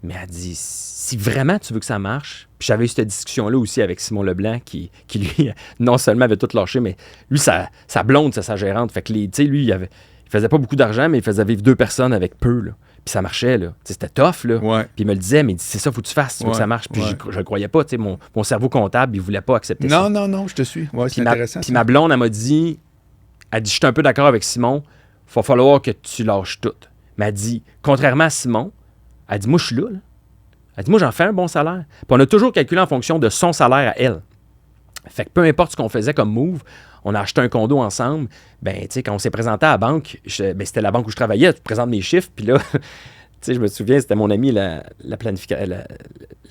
Mais elle dit, si vraiment tu veux que ça marche, puis j'avais eu cette discussion-là aussi avec Simon Leblanc, qui lui, non seulement avait tout lâché, mais lui, sa blonde, c'est sa gérante. Fait que, tu sais, lui, il faisait pas beaucoup d'argent, mais il faisait vivre 2 personnes avec peu, là. Puis ça marchait, là. T'sais, c'était tough, là. Ouais. Puis il me le disait, mais c'est ça, faut que tu fasses, tu veux que ça marche. Puis je le croyais pas, tu sais, mon cerveau comptable, il voulait pas accepter ça. Non, je te suis. Ouais, c'est intéressant. Puis ma blonde, elle m'a dit, je suis un peu d'accord avec Simon, il va falloir que tu lâches tout. Mais elle dit, contrairement à Simon, elle dit, moi, je suis là. Elle dit, moi, j'en fais un bon salaire. Puis on a toujours calculé en fonction de son salaire à elle. Fait que peu importe ce qu'on faisait comme move, on a acheté un condo ensemble. Ben, tu sais, quand on s'est présenté à la banque, c'était la banque où je travaillais, je présente mes chiffres, puis là, tu sais, je me souviens, c'était mon amie, la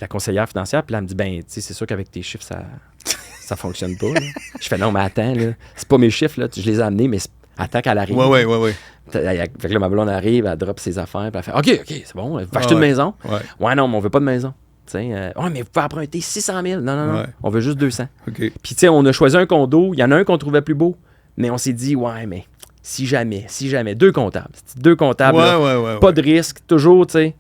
conseillère financière, puis là, elle me dit, ben, tu sais, c'est sûr qu'avec tes chiffres, ça fonctionne pas. Là. Je fais, non, mais attends, là, c'est pas mes chiffres, là, je les ai amenés, mais attends qu'elle arrive. Ouais. Fait que là, ma blonde arrive, elle drop ses affaires, puis elle fait, OK, c'est bon, va acheter une maison. Ouais, non, mais on veut pas de maison. Ouais, mais vous pouvez emprunter 600 000. Non, on veut juste 200. Okay. Puis, tu sais, on a choisi un condo. Il y en a un qu'on trouvait plus beau, mais on s'est dit, ouais, mais si jamais, deux comptables. Deux comptables, pas de risque, toujours, tu sais,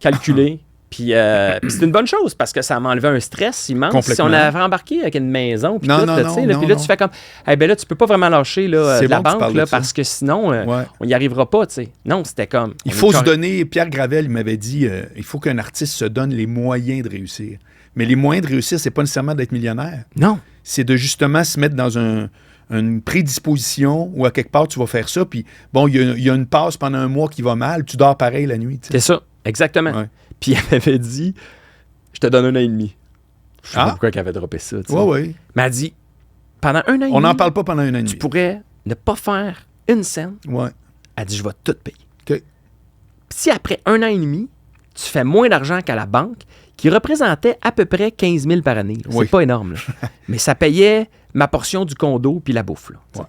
calculé. Puis c'est une bonne chose parce que ça m'a enlevé un stress immense. Si on avait embarqué avec une maison, puis tout, puis là, tu fais comme, ben là, tu peux pas vraiment lâcher là, de la banque là, parce que sinon, on n'y arrivera pas, tu sais. Non, c'était comme... Il faut se donner, Pierre Gravel, il m'avait dit, il faut qu'un artiste se donne les moyens de réussir. Mais les moyens de réussir, c'est pas nécessairement d'être millionnaire. Non. C'est de justement se mettre dans une prédisposition où à quelque part, tu vas faire ça, puis bon, il y a une passe pendant un mois qui va mal, tu dors pareil la nuit. T'sais. C'est ça, exactement. Ouais. Puis elle m'avait dit, je te donne 1 an et demi. Je sais pas pourquoi elle avait droppé ça. Oui. Mais elle dit, pendant 1 an et demi. On n'en parle pas pendant 1 an et demi. Tu pourrais ne pas faire une scène. Ouais. Elle dit, je vais tout payer. OK. Si après 1 an et demi, tu fais moins d'argent qu'à la banque, qui représentait à peu près 15 000 par année. C'est pas énorme. Là. Mais ça payait ma portion du condo puis la bouffe. Là,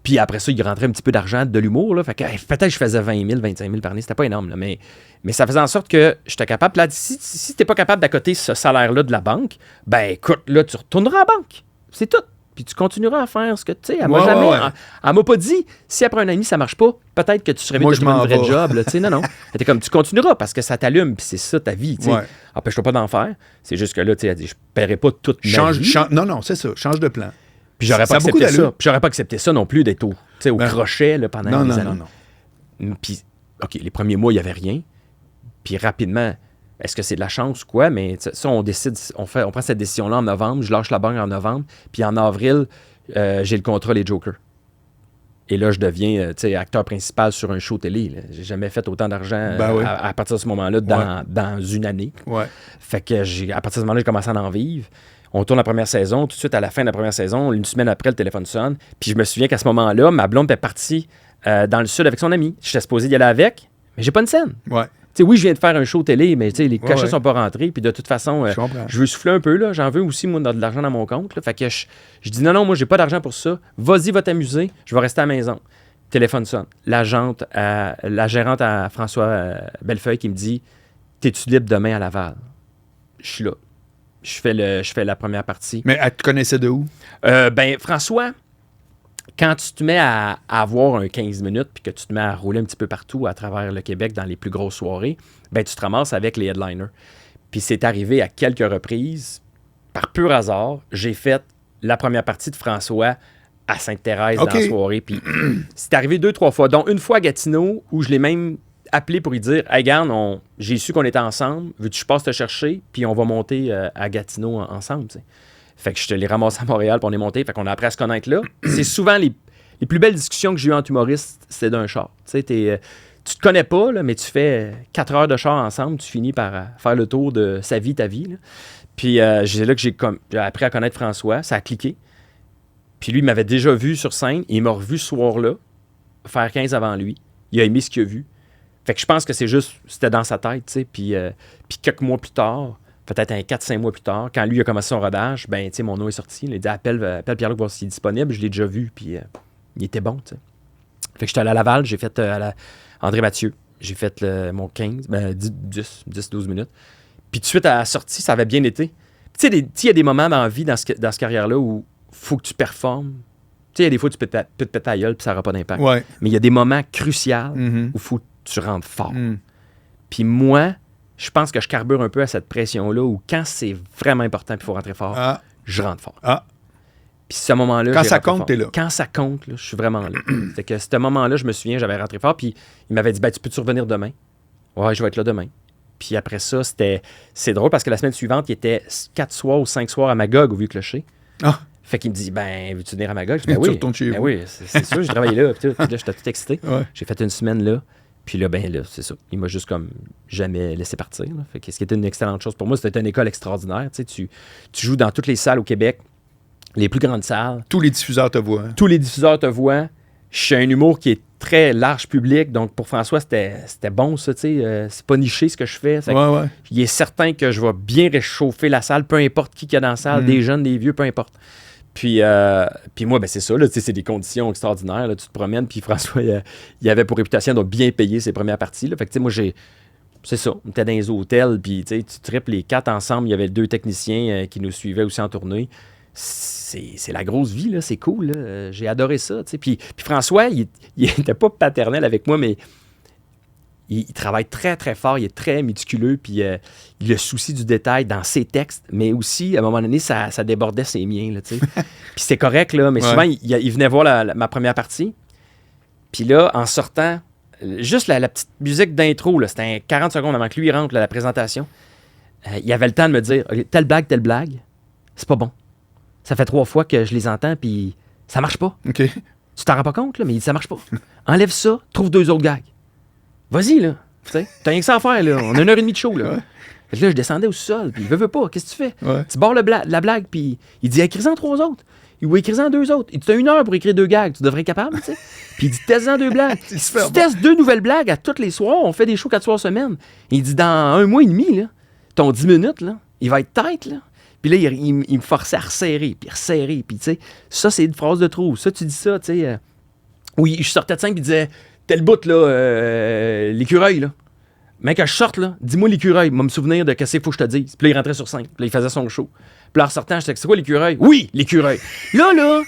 puis après ça, il rentrait un petit peu d'argent de l'humour. Là, fait que peut-être que je faisais 20 000, 25 000 par année. C'était pas énorme. Là, mais ça faisait en sorte que j'étais capable. Là, si t'es pas capable d'accoter ce salaire-là de la banque, ben écoute, là, tu retourneras à la banque. C'est tout. Puis tu continueras à faire ce que tu sais. Elle m'a jamais. Elle m'a pas dit, si après 1 an et demi, ça marche pas, peut-être que tu serais mieux de trouver un vrai job. Là, non. Elle était comme, tu continueras parce que ça t'allume, puis c'est ça ta vie. Empêche-toi pas d'en faire. C'est juste que là, elle dit, je paierai pas toute ma vie. Non, c'est ça. Change de plan. Puis j'aurais pas accepté ça. Puis j'aurais pas accepté ça non plus d'être au crochet là, pendant des années. Non. Puis, OK, les premiers mois, il n'y avait rien. Puis rapidement, est-ce que c'est de la chance ou quoi? Mais ça, on décide, on prend cette décision-là en novembre. Je lâche la banque en novembre. Puis en avril, j'ai le contrat Les Jokers. Et là, je deviens acteur principal sur un show télé. Là. J'ai jamais fait autant d'argent à partir de ce moment-là dans une année. Ouais. Fait que à partir de ce moment-là, j'ai commencé à en vivre. On tourne la première saison. Tout de suite, à la fin de la première saison, une semaine après, le téléphone sonne. Puis je me souviens qu'à ce moment-là, ma blonde était partie dans le sud avec son ami. J'étais supposé y aller avec, mais j'ai pas une scène. Ouais. Oui, je viens de faire un show télé, mais les cachets sont pas rentrés. Puis de toute façon, je veux souffler un peu. Là. J'en veux aussi, moi, de l'argent dans mon compte. Là. Fait que je dis non, moi, j'ai pas d'argent pour ça. Vas-y, va t'amuser. Je vais rester à la maison. Téléphone sonne. La gérante à François Bellefeuille qui me dit, t'es-tu libre demain à Laval? Je suis là. Je fais la première partie. Mais elle te connaissait de où? François, quand tu te mets à avoir un 15 minutes puis que tu te mets à rouler un petit peu partout à travers le Québec dans les plus grosses soirées, tu te ramasses avec les headliners. Puis c'est arrivé à quelques reprises, par pur hasard, j'ai fait la première partie de François à Sainte-Thérèse dans la soirée. Puis c'est arrivé 2-3 fois, dont une fois à Gatineau où je l'ai même appelé pour lui dire « Hey, garde, j'ai su qu'on était ensemble, veux-tu que je passe te chercher, puis on va monter à Gatineau ensemble. » Fait que je te l'ai ramassé à Montréal, puis on est monté, fait qu'on a appris à se connaître là. C'est souvent les plus belles discussions que j'ai eues en humoriste, c'est d'un char. Tu te connais pas, là, mais tu fais 4 heures de char ensemble, tu finis par faire le tour de sa vie, ta vie. Là. Puis c'est là que j'ai appris à connaître François, ça a cliqué. Puis lui, il m'avait déjà vu sur scène, et il m'a revu ce soir-là, faire 15 avant lui. Il a aimé ce qu'il a vu. Fait que je pense que c'était dans sa tête, tu sais. Puis quelques mois plus tard, peut-être 4-5 mois plus tard, quand lui a commencé son rodage, tu sais, mon nom est sorti. Il a dit appelle Pierre-Luc voir s'il est disponible. Je l'ai déjà vu, puis il était bon, tu sais. Fait que j'étais allé à Laval, j'ai fait André Mathieu. J'ai fait mon 15, 10-12 minutes. Puis tout de suite à la sortie, ça avait bien été. Tu sais, il y a des moments dans la vie, dans cette carrière-là, où il faut que tu performes. Tu sais, il y a des fois, tu peux te péter ta gueule, puis ça n'aura pas d'impact. Ouais. Mais il y a des moments cruciaux où il faut que tu rentres fort. Puis moi, je pense que je carbure un peu à cette pression-là où quand c'est vraiment important et il faut rentrer fort, je rentre fort. Puis ce moment-là, quand ça compte, t'es là. Quand ça compte, là, je suis vraiment là. C'est que ce moment-là, je me souviens, j'avais rentré fort, puis il m'avait dit, tu peux-tu revenir demain? Ouais, je vais être là demain. Puis après ça, c'est drôle parce que la semaine suivante, il était 4 soirs ou 5 soirs à Magog au Vieux-Clocher. Fait qu'il me dit, ben, veux-tu venir à Magog? Je dis, ben Tu oui. retournes chez Ben vous. oui, c'est sûr, j'ai travaillé là. Puis là, j'étais tout excité. Ouais. J'ai fait une semaine là. Puis là, ben là, c'est ça. Il m'a juste comme jamais laissé partir. Là. Fait que ce qui était une excellente chose pour moi, c'était une école extraordinaire. Tu joues dans toutes les salles au Québec, les plus grandes salles. Tous les diffuseurs te voient. Tous les diffuseurs te voient. Je suis un humour qui est très large public. Donc, pour François, c'était bon, ça. C'est pas niché ce que je fais. Ouais. Il est certain que je vais bien réchauffer la salle, peu importe qui qu'il y a dans la salle, des jeunes, des vieux, peu importe. Puis moi, ben c'est ça, là, c'est des conditions extraordinaires. Là, tu te promènes, puis François, il avait pour réputation de bien payer ses premières parties. Là. Fait que moi, c'est ça, on était dans les hôtels, puis tu triples les 4 ensemble. Il y avait 2 techniciens qui nous suivaient aussi en tournée. C'est la grosse vie, là, c'est cool. Là. J'ai adoré ça. Puis François, il était pas paternel avec moi, mais il travaille très, très fort, il est très méticuleux, puis il a le souci du détail dans ses textes, mais aussi, à un moment donné, ça débordait ses miens, là, tu sais. Puis c'est correct, là, mais souvent, il venait voir ma première partie, puis là, en sortant, juste la petite musique d'intro, là, c'était 40 secondes avant que lui rentre, là, la présentation, il avait le temps de me dire, telle blague, c'est pas bon. Ça fait 3 fois que je les entends, puis ça marche pas. OK. Tu t'en rends pas compte, là, mais il dit, ça marche pas. Enlève ça, trouve 2 autres gags. Vas-y, là. T'as rien que ça à faire, là. On a 1h30 de show, là. Ouais. Fait que là, je descendais au sol, puis il veut pas. Qu'est-ce que tu fais? Ouais. Tu barres la blague, puis il dit, écris-en 3 autres. Ou écris-en 2 autres. Il dit, t'as 1 heure pour écrire 2 gags. Tu devrais être capable, tu sais. Puis il dit, teste-en 2 blagues. Tu testes 2 nouvelles blagues à tous les soirs. On fait des shows 4 soirs semaine. Il dit, dans 1 mois et demi, là, ton 10 minutes, là, il va être tête, là. Puis là, il me forçait à resserrer, puis tu sais, ça, c'est une phrase de trop. Ça, tu dis ça, tu sais. Oui, je sortais de scène, puis il disait, tel bout, là, l'écureuil, là. Mais quand je sorte, là, dis-moi l'écureuil, il va me souvenir de qu'est-ce qu'il faut que je te dise. Puis là, il rentrait sur scène, puis là, il faisait son show. Puis là, en sortant, je disais, c'est quoi l'écureuil? Oui, l'écureuil. Là,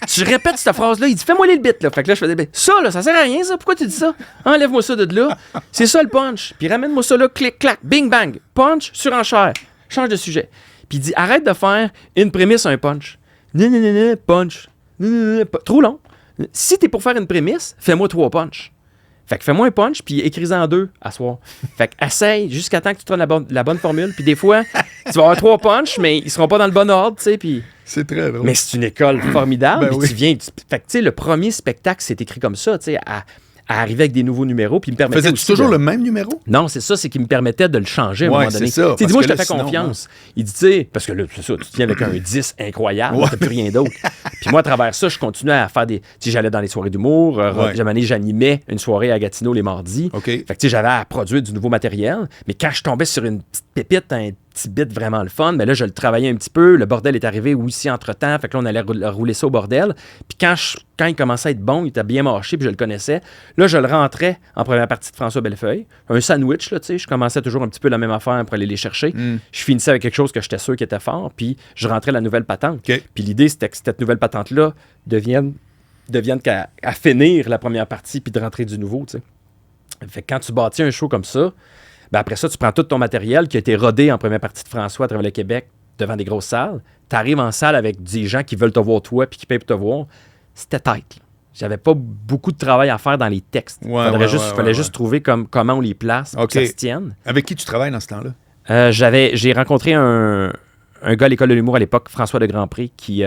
tu répètes cette phrase-là, il dit, fais-moi les bits, là. Fait que là, je faisais, ça, là, ça sert à rien, ça. Pourquoi tu dis ça? Enlève-moi ça de là. C'est ça le punch. Puis ramène-moi ça là, clic, clac, bing, bang. Punch, surenchère. Change de sujet. Puis il dit, arrête de faire une prémisse, un punch. Non, punch. Trop long. Si t'es pour faire une prémisse, fais-moi 3 punch. Fait que fais-moi un punch, puis écris-en 2 à soir. Fait que essaye jusqu'à temps que tu trouves la bonne formule. Puis des fois, tu vas avoir 3 punch, mais ils seront pas dans le bon ordre, tu sais. Puis... C'est très drôle. Mais c'est une école formidable. Ben puis tu viens... Fait que tu sais, le premier spectacle, c'est écrit comme ça, tu sais, à arriver avec des nouveaux nuveaux, puis il me permettait Faisais-tu toujours le même numéro? Non, c'est ça, c'est qu'il me permettait de le changer à un moment donné. C'est ça. Dis-moi, je te fais confiance. Il dit, tu sais, parce que là, c'est ça, tu te viens avec un 10 incroyable, t'as plus rien d'autre. Puis moi, à travers ça, je continuais à faire des... Tu sais, j'allais dans les soirées d'humour, j'animais une soirée à Gatineau les mardis. Okay. Fait que tu sais, j'avais à produire du nouveau matériel, mais quand je tombais sur une petite pépite, un petit bit vraiment le fun, mais là, je le travaillais un petit peu, le bordel est arrivé aussi entre-temps, fait que là, on allait rouler ça au bordel. Puis quand il commençait à être bon, il était bien mâché, puis je le connaissais, là, je le rentrais en première partie de François Bellefeuille, un sandwich, là, tu sais, je commençais toujours un petit peu la même affaire pour aller les chercher. Je finissais avec quelque chose que j'étais sûr qui était fort, puis je rentrais la nouvelle patente. Okay. Puis l'idée, c'était que cette nouvelle patente-là devienne qu'à finir la première partie, puis de rentrer du nouveau, tu sais. Fait que quand tu bâtis un show comme ça, ben après ça, tu prends tout ton matériel qui a été rodé en première partie de François à travers le Québec devant des grosses salles. Tu arrives en salle avec des gens qui veulent te voir toi puis qui payent pour te voir. C'était tight. Là. J'avais pas beaucoup de travail à faire dans les textes. Il fallait juste trouver comment on les place pour que ça se tienne. Avec qui tu travailles dans ce temps-là? J'ai rencontré un gars à l'École de l'humour à l'époque, François de Grandpré, qui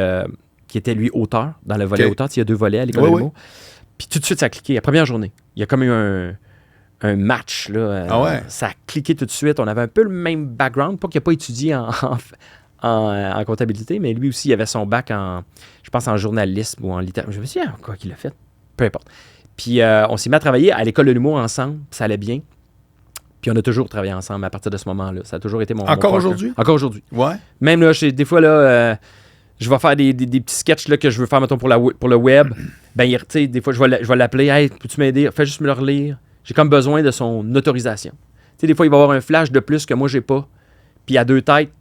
était, lui, auteur dans le volet auteur. Il y a 2 volets à l'École de l'humour. Puis tout de suite, ça a cliqué. La première journée, il y a comme eu un match, là. Ça a cliqué tout de suite. On avait un peu le même background. Pas qu'il n'a pas étudié en comptabilité, mais lui aussi, il avait son bac je pense, en journalisme ou en littérature. Je me suis dit, quoi qu'il a fait? Peu importe. Puis on s'est mis à travailler à l'École de l'humour ensemble. Ça allait bien. Puis on a toujours travaillé ensemble à partir de ce moment-là. Ça a toujours été mon Encore aujourd'hui? Encore aujourd'hui. Ouais. Même là, des fois, là, je vais faire des petits sketchs là, que je veux faire, mettons, pour le web. Ben, tu sais, des fois, je vais l'appeler. Hey, peux-tu m'aider? Fais juste me le relire. J'ai comme besoin de son autorisation. Tu sais, des fois, il va y avoir un flash de plus que moi, j'ai pas. Puis à 2 têtes,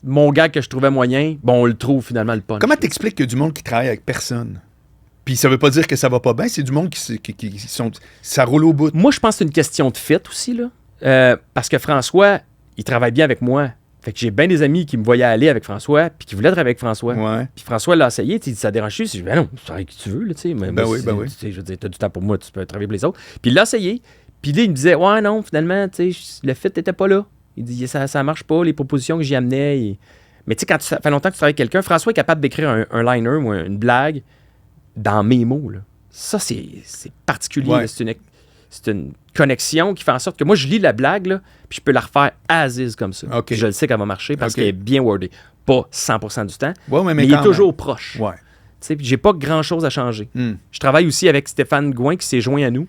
mon gars que je trouvais moyen, bon, on le trouve finalement le punch. Comment t'expliques qu'il y a du monde qui travaille avec personne? Puis ça veut pas dire que ça va pas bien, c'est du monde qui sont... Ça roule au bout. Moi, je pense que c'est une question de fit aussi, là. Parce que François, il travaille bien avec moi. Fait que j'ai bien des amis qui me voyaient aller avec François, puis qui voulaient travailler avec François. Ouais. Puis François l'a essayé, il dit, ça dérange-tu? Je dis, ben non, tu travailles qui tu veux, là, tu sais. Oui. Tu sais, je veux dire, t'as du temps pour moi, tu peux travailler pour les autres. Puis il l'a essayé. Puis là, il me disait, ouais, non, finalement, tu sais, le fit n'était pas là. Il dit, ça marche pas, les propositions que j'y amenais. Mais tu sais, quand ça fait longtemps que tu travailles avec quelqu'un, François est capable d'écrire un liner ou une blague dans mes mots. Là. Ça, c'est particulier. Ouais. Là. C'est une connexion qui fait en sorte que moi, je lis la blague, là, puis je peux la refaire as-is comme ça. OK. Puis je le sais qu'elle va marcher parce OK. qu'elle est bien wordée. Pas 100% du temps, Ouais, mais il est quand toujours même. proche. Ouais. Tu sais, puis j'ai pas grand-chose à changer. Hmm. Je travaille aussi avec Stéphane Gouin qui s'est joint à nous,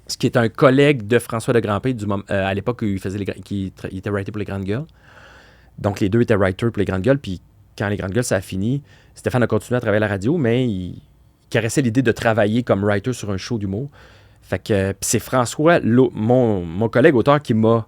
ce qui est un collègue de François de Grandpré à l'époque où il était writer pour les Grandes Gueules. Donc, les deux étaient writers pour les Grandes Gueules. Puis, quand les Grandes Gueules, ça a fini, Stéphane a continué à travailler à la radio, mais il caressait l'idée de travailler comme writer sur un show d'humour. Fait que puis c'est François, mon collègue auteur, qui m'a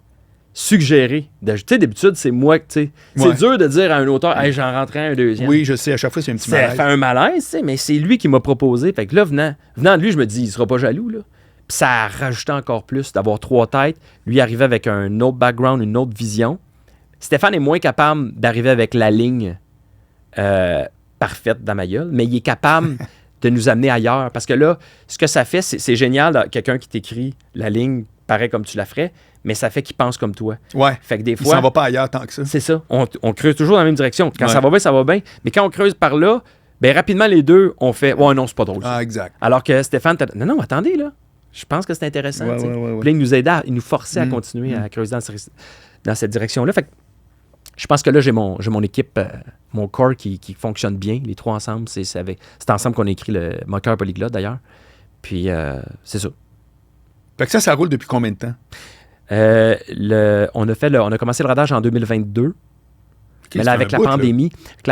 suggéré d'ajouter. D'habitude, c'est moi que, tu sais, c'est Ouais. dur de dire à un auteur, hey, j'en rentrais un deuxième. Oui, je sais, à chaque fois, c'est un petit Ça malaise. fait un malaise, tu sais, mais c'est lui qui m'a proposé. Fait que là, venant de lui, je me dis, il sera pas jaloux, là. Puis ça a rajouté encore plus d'avoir 3 têtes. Lui arrivait avec un autre background, une autre vision. Stéphane est moins capable d'arriver avec la ligne parfaite dans ma gueule, mais il est capable de nous amener ailleurs. Parce que là, ce que ça fait, c'est génial, quelqu'un qui t'écrit la ligne pareil comme tu la ferais, mais ça fait qu'il pense comme toi. Ouais. Fait que des Il fois, s'en va pas ailleurs tant que ça. c'est ça. On creuse toujours dans la même direction. Quand Ouais. ça va bien. Mais quand on creuse par là, ben rapidement, les deux, on fait « Ouais, non, c'est pas drôle. ça. Ah, exact. Alors que Stéphane, non, attendez, là. Je pense que c'est intéressant. Ouais, tu sais. ouais, ouais, ouais. Puis là, il nous aidait, il nous forçait à Mm. continuer à creuser dans cette direction-là. Fait que je pense que là, j'ai mon équipe, mon corps qui fonctionne bien. Les trois ensemble, c'est ensemble qu'on a écrit le Moqueur Polyglotte, d'ailleurs. Puis, c'est ça. Fait que ça roule depuis combien de temps? On a commencé le rodage en 2022. Okay, mais c'est là, un avec la bout, là.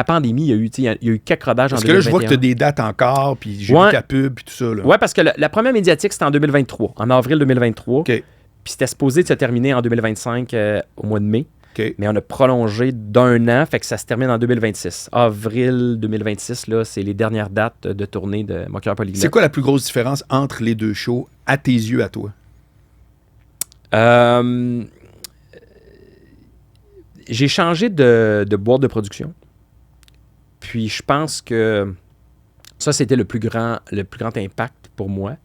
pandémie, il y a eu quelques rodages en 2021. Parce que là, je vois que tu as des dates encore, puis j'ai Ouais. vu ta pub, puis tout ça. Là. Oui, parce que la première médiatique, c'était en 2023, en avril 2023. OK. Puis c'était supposé de se terminer en 2025 au mois de mai. OK. Mais on a prolongé d'1 an, fait que ça se termine en 2026. Avril 2026, là, c'est les dernières dates de tournée de Moqueur Polyglotte. C'est quoi la plus grosse différence entre les deux shows, à tes yeux, à toi? J'ai changé de boîte de production. Puis je pense que ça, c'était le plus grand impact pour moi.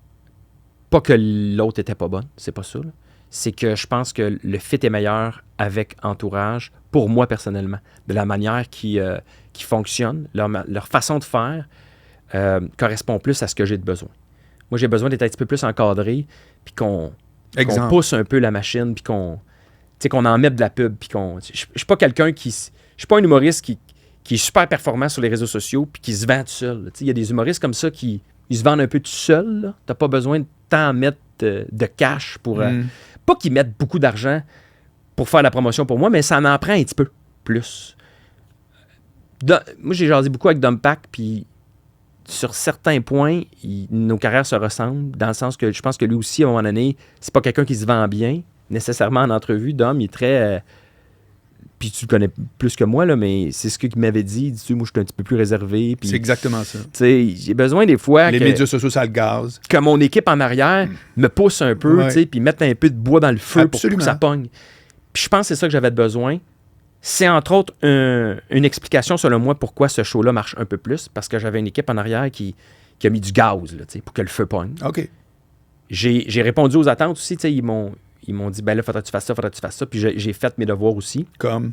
Pas que l'autre était pas bonne, c'est pas ça. Là. C'est que je pense que le fit est meilleur avec Entourage, pour moi personnellement. De la manière qui fonctionne, leur façon de faire correspond plus à ce que j'ai de besoin. Moi, j'ai besoin d'être un petit peu plus encadré, puis qu'on pousse un peu la machine, puis qu'on en mette de la pub, puis qu'on... Je suis pas quelqu'un qui... Je suis pas un humoriste qui est super performant sur les réseaux sociaux, puis qui se vend tout seul. Il y a des humoristes comme ça qui ils se vendent un peu tout seul. T'as pas besoin de tant mettre de cash pour... pas qu'ils mettent beaucoup d'argent pour faire la promotion pour moi, mais ça en prend un petit peu plus. Moi, j'ai jasé beaucoup avec Dumpack, puis sur certains points, nos carrières se ressemblent, dans le sens que je pense que lui aussi, à un moment donné, c'est pas quelqu'un qui se vend bien, nécessairement en entrevue. Dom, il est très... puis tu le connais plus que moi, là, mais c'est ce qu'il m'avait dit. Dis-tu, moi, je suis un petit peu plus réservé. Puis, c'est exactement ça. Tu sais, j'ai besoin des fois les médias sociaux, ça le gaz. que mon équipe en arrière me pousse un peu, Ouais. tu sais, puis mette un peu de bois dans le feu Absolument. pour que ça pogne. Puis je pense que c'est ça que j'avais besoin. C'est entre autres une explication, selon moi, pourquoi ce show-là marche un peu plus, parce que j'avais une équipe en arrière qui a mis du gaz, là, tu sais, pour que le feu pogne. OK. J'ai répondu aux attentes aussi, tu sais, ils m'ont dit, ben là, faudrait que tu fasses ça, puis j'ai fait mes devoirs aussi. Comme?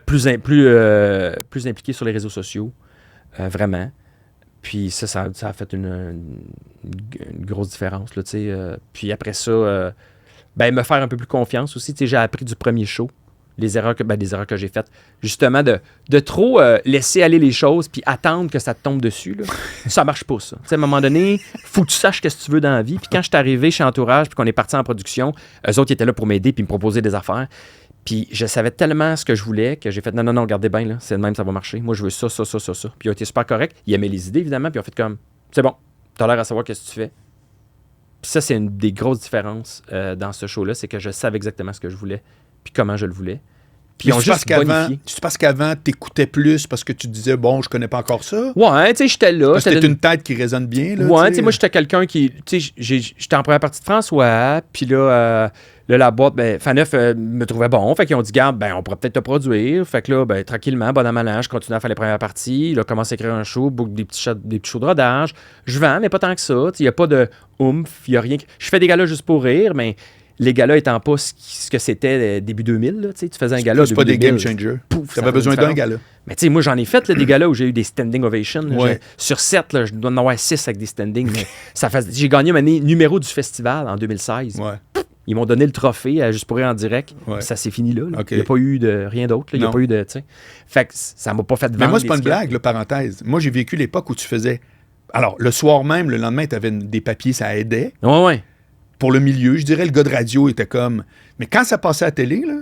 Plus impliqué sur les réseaux sociaux, vraiment. Puis ça a fait une grosse différence, là, tu sais. Puis après ça, me faire un peu plus confiance aussi. Tu sais, j'ai appris du premier show, les erreurs que j'ai faites. Justement, de trop laisser aller les choses puis attendre que ça te tombe dessus, là. Ça marche pas, ça. Tu sais, à un moment donné, faut que tu saches ce que tu veux dans la vie. Puis quand je suis arrivé chez Entourage puis qu'on est parti en production, eux autres, ils étaient là pour m'aider puis me proposer des affaires. Puis je savais tellement ce que je voulais que j'ai fait non, regardez bien, là, c'est le même, ça va marcher. Moi, je veux ça. Puis ils ont été super corrects. Ils aimaient les idées, évidemment, puis ils ont fait comme c'est bon, t'as l'air à savoir ce que tu fais. Puis ça, c'est une des grosses différences dans ce show-là, c'est que je savais exactement ce que je voulais, puis comment je le voulais. Puis ils ont juste bonifié. Tu penses qu'avant, t'écoutais plus parce que tu disais, bon, je connais pas encore ça? Ouais, tu sais, j'étais là. C'était une tête qui résonne bien, là. Ouais, tu sais, moi, j'étais quelqu'un qui... Tu sais, j'étais en première partie de François, puis là, la boîte, Faneuf me trouvait bon. Fait qu'ils ont dit, garde, on pourrait peut-être te produire. Fait que là, tranquillement, bon an, mal an, je continue à faire les premières parties. Il a commencé à écrire un show, des petits shows de rodage. Je vends, mais pas tant que ça. Il n'y a pas de oomph, il n'y a rien. Je fais des galas juste pour rire, mais les galas étant pas ce que c'était début 2000, là, tu faisais un gala. C'est pas des game changers. Tu avais besoin d'un gala. Mais tu sais, moi, j'en ai fait là, des galas où j'ai eu des standing ovations. Là, sur 7, là, je dois en avoir 6 avec des standings. Mais j'ai gagné mon numéro du festival en 2016. Ouais. Ils m'ont donné le trophée à Juste pour rire en direct. Ouais. Ça s'est fini là. Okay. Il n'y a pas eu de rien d'autre. Il n'y a pas eu de. T'sais. Fait que ça m'a pas fait vendre. Mais moi, c'est pas une blague, là, parenthèse. Moi, j'ai vécu l'époque où tu faisais. Alors, le soir même, le lendemain, tu avais des papiers, ça aidait. Ouais. Pour le milieu, je dirais, le gars de radio était comme. Mais quand ça passait à la télé, là,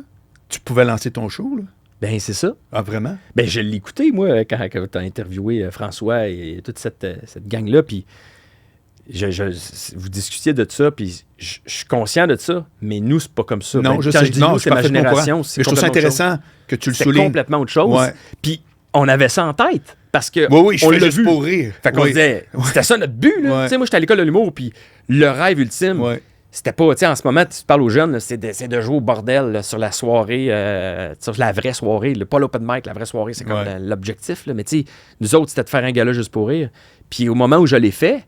tu pouvais lancer ton show, là. Ben, c'est ça. Ah, vraiment? Ben, je l'ai écouté, moi, quand tu as interviewé François et toute cette gang-là. Puis, vous discutiez de ça, puis je suis conscient de ça, mais nous, c'est pas comme ça. Non, ben, je quand sais. je dis Non, nous, c'est ma génération. Mais je trouve ça intéressant que tu le soulignes. C'est complètement autre chose. Ouais. Puis, on avait ça en tête. Parce que oui, je on fais l'a juste vu. pour rire. Fait qu'on disait, c'était ça notre but. Là. Ouais. Moi, j'étais à l'école de l'humour, puis le rêve ultime, c'était pas, en ce moment, tu parles aux jeunes, c'est de jouer au bordel là, sur la soirée, sur la vraie soirée, pas l'open mic, la vraie soirée, c'est comme l'objectif. Là. Mais nous autres, c'était de faire un gala juste pour rire. Puis au moment où je l'ai fait,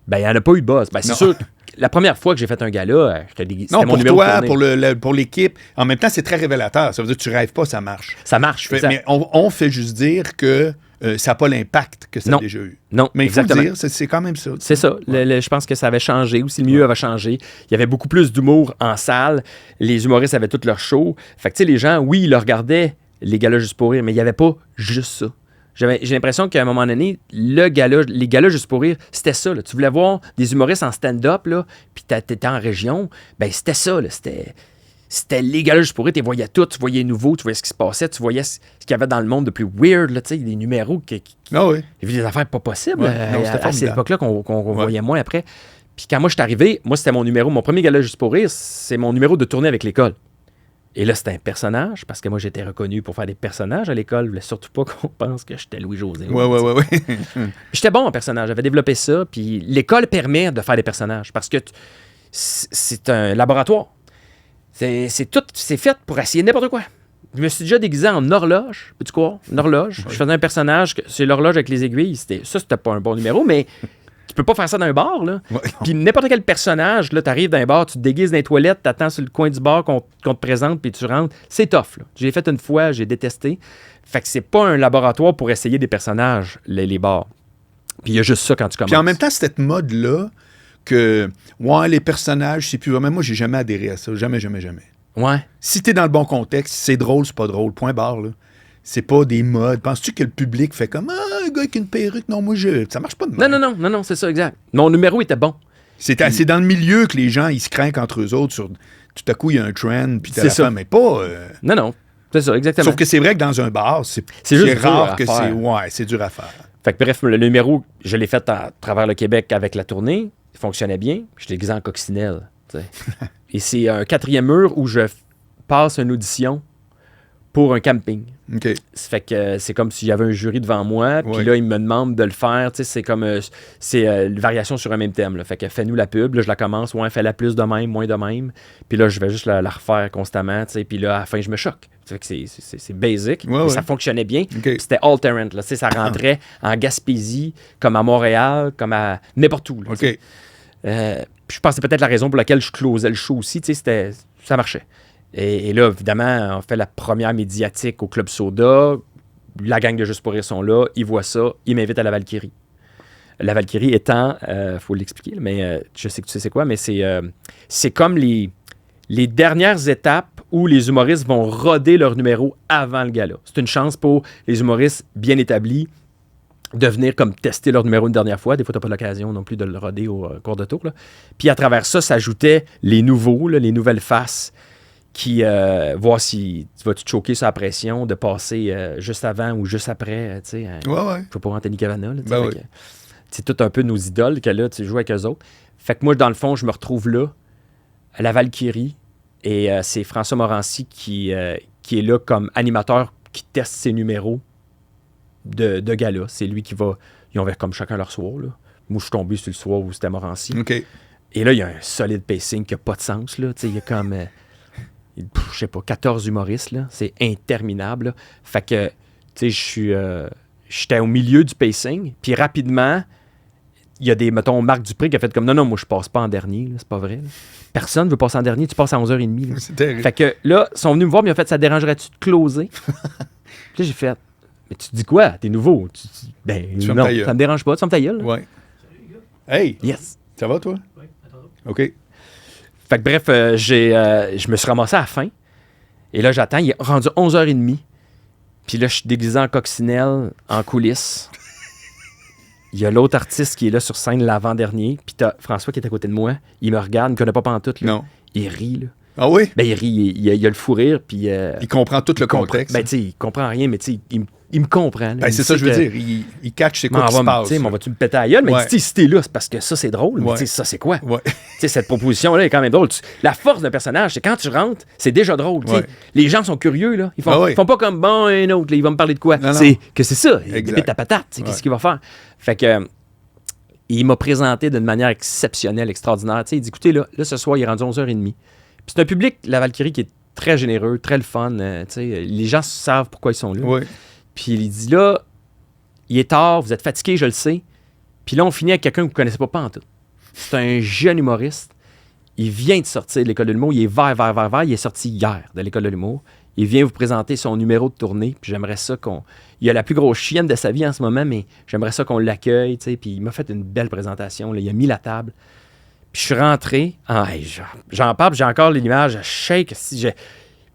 ben, il n'y en a pas eu de buzz. Ben, c'est sûr que la première fois que j'ai fait un gala, c'était mon numéro de tournée. Pour l'équipe. En même temps, c'est très révélateur. Ça veut dire que tu rêves pas, ça marche. Ça marche. Mais on fait juste dire que ça n'a pas l'impact que ça a déjà eu. Non, mais il faut dire, c'est quand même ça. C'est ça. Je pense que ça avait changé aussi. Le milieu avait changé. Il y avait beaucoup plus d'humour en salle. Les humoristes avaient tout leur show. Fait que, les gens, oui, ils le regardaient, les galas juste pour rire, mais il n'y avait pas juste ça. J'ai l'impression qu'à un moment donné, les galas juste pour rire, c'était ça. Là. Tu voulais voir des humoristes en stand-up, là, puis t'étais en région, ben c'était ça. Là. C'était les galas juste pour rire, tu voyais tout, tu voyais nouveau, tu voyais ce qui se passait, tu voyais ce qu'il y avait dans le monde de plus weird, là, des numéros qui il y avait des affaires pas possibles à cette époque-là qu'on voyait moins après. Puis quand moi je suis arrivé, moi c'était mon numéro, mon premier gala juste pour rire, c'est mon numéro de tournée avec l'école. Et là, c'était un personnage, parce que moi, j'étais reconnu pour faire des personnages à l'école. Je voulais surtout pas qu'on pense que j'étais Louis-José. Oui. J'étais bon en personnage. J'avais développé ça. Puis l'école permet de faire des personnages, parce que c'est un laboratoire. C'est fait pour essayer n'importe quoi. Je me suis déjà déguisé en horloge. Peux-tu croire? Une horloge. Je faisais un personnage, c'est l'horloge avec les aiguilles. C'était pas un bon numéro, mais... Tu peux pas faire ça dans un bar, là. Puis n'importe quel personnage, là, t'arrives dans un bar, tu te déguises dans les toilettes, t'attends sur le coin du bar qu'on te présente, puis tu rentres. C'est tough, là. J'ai fait une fois, j'ai détesté. Fait que c'est pas un laboratoire pour essayer des personnages, les bars. Puis il y a juste ça quand tu commences. Puis en même temps, cette mode-là, que, les personnages, c'est plus vraiment... Moi, j'ai jamais adhéré à ça. Jamais. Ouais. Si t'es dans le bon contexte, c'est drôle, c'est pas drôle, point barre, là. C'est pas des modes. Penses-tu que le public fait comme un gars avec une perruque? Non, moi, ça marche pas de même. Non, c'est ça, exact. Mon numéro était bon. C'est dans le milieu que les gens, ils se craignent entre eux autres. Tout à coup, il y a un trend, puis t'as la femme, mais pas... Non, c'est ça, exactement. Sauf que c'est vrai que dans un bar, c'est rare que c'est... Ouais, c'est dur à faire. Fait que bref, le numéro, je l'ai fait à travers le Québec avec la tournée. Il fonctionnait bien. J'étais déguisé en coccinelle. Et c'est un 4e mur où je passe une audition pour un camping. Okay. Ça fait que c'est comme si j'avais un jury devant moi, puis là, ils me demandent de le faire. C'est comme une variation sur un même thème. Là. Fait que fais-nous la pub, là, je la commence, fais-la plus de même, moins de même. Puis là, je vais juste la refaire constamment, puis là, à la fin, je me choque. Fait que c'est basic, mais ça fonctionnait bien. Okay. C'était all-terrain. Ça rentrait en Gaspésie, comme à Montréal, comme à n'importe où. Là, okay. Je pense que c'est peut-être la raison pour laquelle je closais le show aussi. Ça marchait. Et là, évidemment, on fait la première médiatique au Club Soda. La gang de Juste pour rire sont là. Ils voient ça. Ils m'invitent à la Valkyrie. La Valkyrie étant, faut l'expliquer, mais je sais que tu sais c'est quoi, mais c'est comme les dernières étapes où les humoristes vont roder leur numéro avant le gala. C'est une chance pour les humoristes bien établis de venir comme tester leur numéro une dernière fois. Des fois, tu n'as pas l'occasion non plus de le roder au cours de tour. Là. Puis à travers ça, s'ajoutaient les nouveaux, là, les nouvelles faces qui voir si tu vas te choquer sur la pression de passer juste avant ou juste après, tu sais. Faut pas Anthony Cavana, là, c'est tout un peu nos idoles que là, tu joues avec eux autres. Fait que moi, dans le fond, je me retrouve là, à la Valkyrie, et c'est François Morancy qui est là comme animateur qui teste ses numéros de gala. C'est lui qui va... Ils ont comme chacun leur soir, là. Moi, je suis tombé sur le soir où c'était Morancy. Okay. Et là, il y a un solide pacing qui n'a pas de sens, là. Tu sais, il y a comme... je sais pas, 14 humoristes, là. C'est interminable, là. Fait que, tu sais, j'étais au milieu du pacing, puis rapidement, il y a des, mettons, Marc Dupré qui a fait comme non, moi je passe pas en dernier, là, c'est pas vrai. Là. Personne veut passer en dernier, tu passes à 11h30. Là. C'est terrible. Fait que là, ils sont venus me voir, mais ils ont fait ça dérangerait-tu de closer? Puis là, j'ai fait mais tu dis quoi? T'es nouveau. Ben tu non, ça me dérange pas, tu fermes ta gueule. Ouais. Hey! Yes! Ça va, toi? Oui, attends. OK. Fait que bref, je me suis ramassé à la fin. Et là, j'attends, il est rendu 11h30. Puis là, je suis déguisé en coccinelle, en coulisses. Il y a l'autre artiste qui est là sur scène l'avant-dernier. Puis t'as François qui est à côté de moi. Il me regarde, il me connaît pas pantoute. Là. Non. Il rit, là. Ah oui? Ben, il rit, il a le fou rire, puis... il comprend tout le contexte. Ben, tu sais, il comprend rien, mais tu sais, il me comprend. Ben, c'est ça, je veux dire. Il catch c'est quoi qui se passe. Tu sais, vas-tu me péter à la gueule? Mais Ouais. si t'es là, c'est parce que ça, c'est drôle. Mais tu sais, ça, c'est quoi? Ouais. Tu sais, cette proposition-là est quand même drôle. La force d'un personnage, c'est quand tu rentres, c'est déjà drôle. tu sais. Ouais. Les gens sont curieux, là. Ils font, Ah ouais. ils font pas comme, bon, un autre, là, il va me parler de quoi? Non, C'est que c'est ça. Il Exact. débite ta patate. Tu sais, qu'est-ce qu'il va faire? Fait que... il m'a présenté d'une manière exceptionnelle, extraordinaire. Tu sais, il dit, écoutez, là, ce soir, il est rendu 11h30. Puis c'est un public, la Valkyrie, qui est très généreux, très le fun. Tu sais, les gens savent pourquoi ils sont là. Oui. Puis il dit, là, il est tard, vous êtes fatigué, je le sais. Puis là, on finit avec quelqu'un que vous ne connaissez pas en tout. C'est un jeune humoriste. Il vient de sortir de l'école de l'humour. Il est vert. Il est sorti hier de l'école de l'humour. Il vient vous présenter son numéro de tournée. Puis j'aimerais ça qu'on... Il a la plus grosse chienne de sa vie en ce moment, mais j'aimerais ça qu'on l'accueille. Tu sais. Puis il m'a fait une belle présentation. Là. Il a mis la table. Puis je suis rentré. J'en parle, j'ai encore l'image. Je shake.